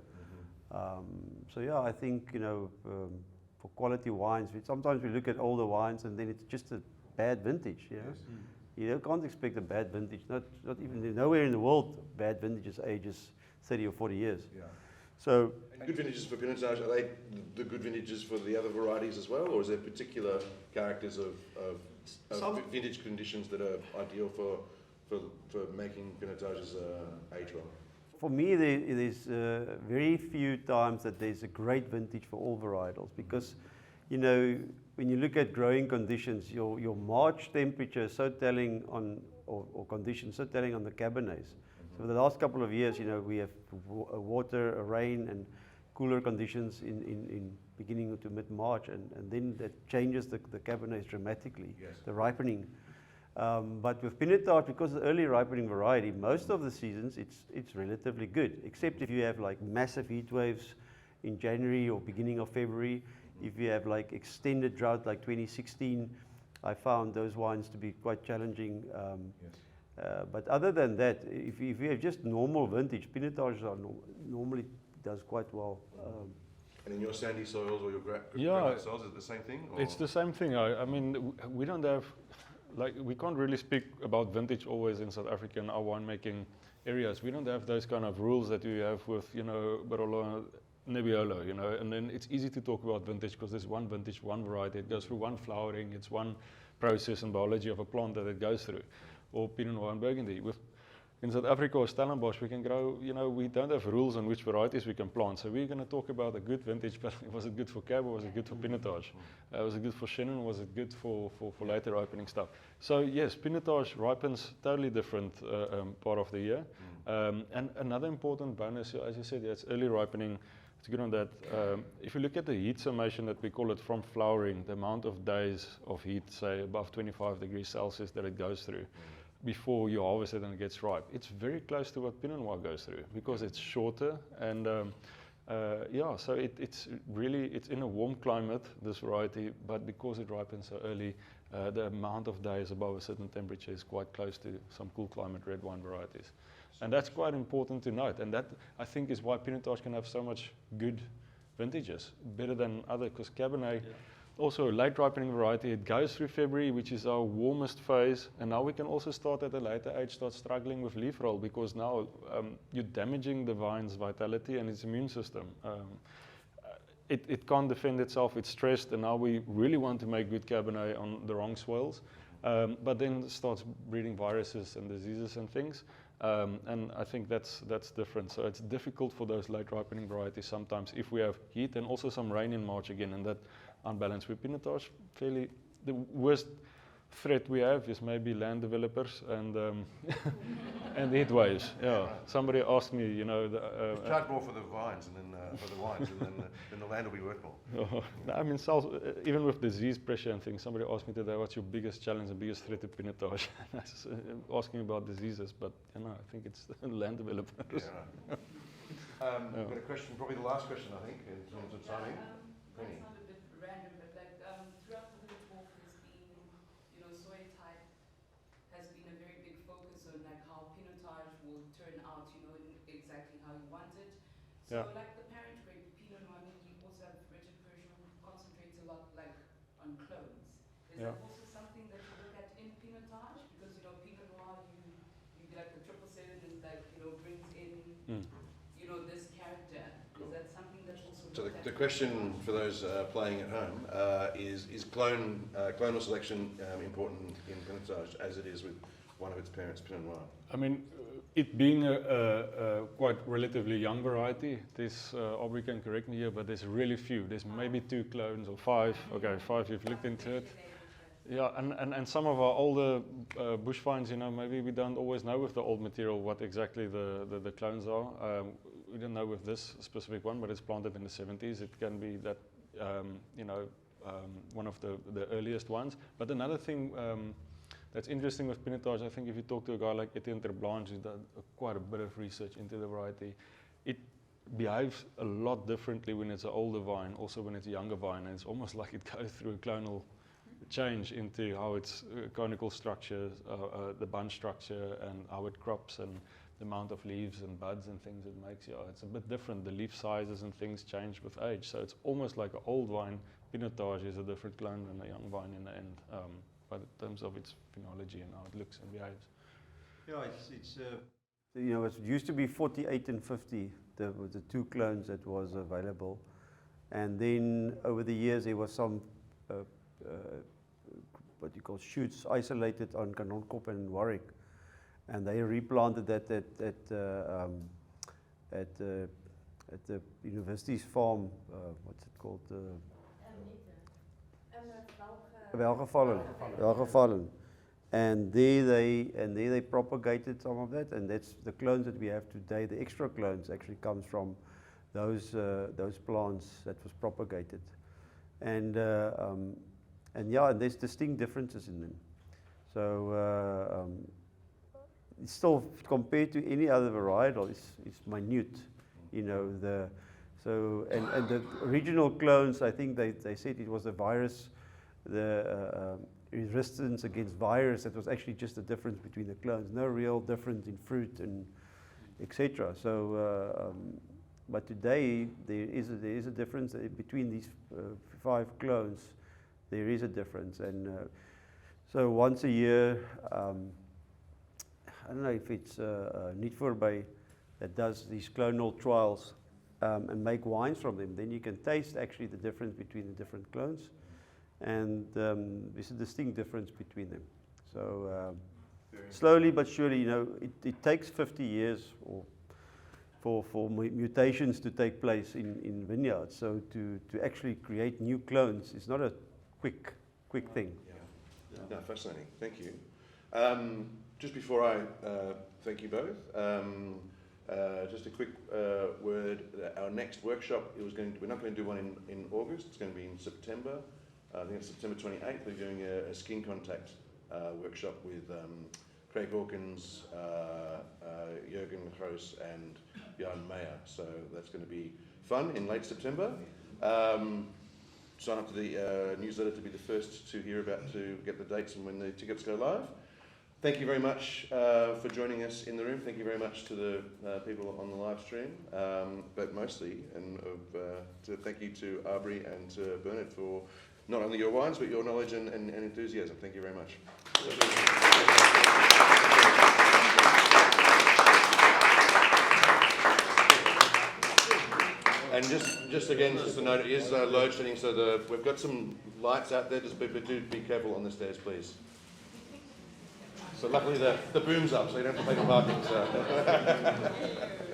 I think, for quality wines, sometimes we look at older wines and then it's just a bad vintage, Yes. You can't expect a bad vintage, not even nowhere in the world bad vintages ages 30 or 40 years. Yeah. So Good vintages for Pinotage, are they the good vintages for the other varieties as well, or is there particular characters of vintage conditions that are ideal for making Pinotages age well? for me, there's very few times that there's a great vintage for all varietals, because when you look at growing conditions, your March temperature is so telling on, or conditions so telling on the Cabernets. So for the last couple of years, we have water, rain, and cooler conditions in beginning to mid-March, and then that changes the Cabernets dramatically, Yes. the ripening. But with Pinotage, because it's early ripening variety, most of the seasons it's relatively good, except if you have like massive heat waves in January or beginning of February. If you have like extended drought like 2016, I found those wines to be quite challenging. But other than that, if you have just normal vintage, Pinotage normally does quite well. And in your sandy soils or your granite soils, is it the same thing? Or? It's the same thing. I mean, we don't have, we can't really speak about vintage always in South Africa in our winemaking areas. We don't have those kind of rules that you have with, Bredell, Nebbiolo, and then it's easy to talk about vintage because there's one vintage, one variety. It goes through one flowering, it's one process and biology of a plant that it goes through. Or Pinot Noir and Burgundy. In South Africa or Stellenbosch, we can grow, we don't have rules on which varieties we can plant. So we're going to talk about a good vintage, but was it good for Cab or was it good for Pinotage? Was it good for Chenin or was it good for later ripening stuff? So yes, Pinotage ripens totally different part of the year. And another important bonus, as you said, it's early ripening. It's good on that. If you look at the heat summation that we call it from flowering, the amount of days of heat, say above 25 degrees Celsius that it goes through before you harvest it and it gets ripe, it's very close to what Pinot Noir goes through because it's shorter and so it's in a warm climate, this variety, but because it ripens so early, the amount of days above a certain temperature is quite close to some cool climate red wine varieties. And that's quite important to note, and that I think is why Pinotage can have so much good vintages, better than other, because Cabernet, also a late ripening variety, it goes through February, which is our warmest phase, and now we can also start at a later age, start struggling with leaf roll, because now you're damaging the vine's vitality and its immune system. It can't defend itself, it's stressed, and now we really want to make good Cabernet on the wrong soils, but then it starts breeding viruses and diseases and things. And I think that's different. So it's difficult for those late ripening varieties sometimes if we have heat and also some rain in March again, and that unbalance. With Pinotage, fairly the worst threat we have is maybe land developers and and heat waves. Yeah. Somebody asked me, you know, charge more for the vines and then for the wines, and then the land will be worth more. I mean, even with disease pressure and things, somebody asked me today, what's your biggest challenge and biggest threat to Pinotage? I was asking about diseases, but you know, I think it's land developers. Yeah, right. I've got a question, probably the last question, I think, in terms of timing. Penny. Might sound a bit random, but like throughout the whole talk, there's been, you know, soil type has been a very big focus on like how Pinotage will turn out, you know, in exactly how you want it. So Yeah. like the parent grape, Pinot Noir, I mean, you also have Richard Persian who concentrates a lot like on clones. Is Yeah. that also something that you look at in Pinotage? Because, you know, Pinot Noir, you get like the 777 and like, you know, brings in, you know, this character. Is that something that's also So looked at? the question for those playing at home is clonal selection important in Pinotage as it is with one of its parents, Pinot Noir? I mean, it being a quite relatively young variety, this Abrie can correct me here, but there's really few. There's maybe 2 clones or 5. Okay, 5 you've looked into it. Yeah, and some of our older bush vines, you know, maybe we don't always know with the old material what exactly the clones are. We don't know with this specific one, but it's planted in the 70s. It can be that, you know, one of the earliest ones. But another thing that's interesting with Pinotage, I think if you talk to a guy like Etienne Terblanche, who's done quite a bit of research into the variety, it behaves a lot differently when it's an older vine, also when it's a younger vine, and it's almost like it goes through a clonal change into how its conical structure, the bunch structure, and how it crops, and the amount of leaves and buds and things it makes. Yeah, it's a bit different. The leaf sizes and things change with age, so it's almost like an old vine. Pinotage is a different clone than a young vine in the end, but in terms of its phenology and how it looks and behaves. Yeah, it's you know, it used to be 48 and 50, the 2 clones that was available. And then over the years there was some what you call shoots isolated on Kanonkop and Warwick, and they replanted that at the university's farm. What's it called? Welgevallen. And there they propagated some of that, and that's the clones that we have today. The extra clones actually comes from those plants that was propagated, and yeah, and there's distinct differences in them. So it's still, compared to any other varietal, it's minute, you know. And the original clones, I think they said it was a virus, the resistance against virus. That was actually just the difference between the clones. No real difference in fruit and etc. So, but today there is a difference between these 5 clones. There is a difference, and so once a year, I don't know if it's Nietvoorby that does these clonal trials and make wines from them. Then you can taste actually the difference between the different clones, and there's a distinct difference between them. So slowly but surely, you know, it takes 50 years for mutations to take place in vineyards. So to actually create new clones is not a quick thing. Yeah. No, fascinating. Thank you. Just before I thank you both, just a quick word. Our next workshop, we're not going to do one in August. It's going to be in September. I think it's September 28th. We're doing a skin contact workshop with Craig Hawkins, Jürgen Gross, and Jan Meyer. So that's going to be fun in late September. Sign up to the newsletter to be the first to get the dates and when the tickets go live. Thank you very much for joining us in the room. Thank you very much to the people on the live stream, but mostly, thank you to Abrie and to Bernhard for not only your wines, but your knowledge and enthusiasm. Thank you very much. And just again, just a note, it is load shedding, so we've got some lights out there, just do be careful on the stairs, please. So luckily the boom's up, so you don't have to pay for parking. So.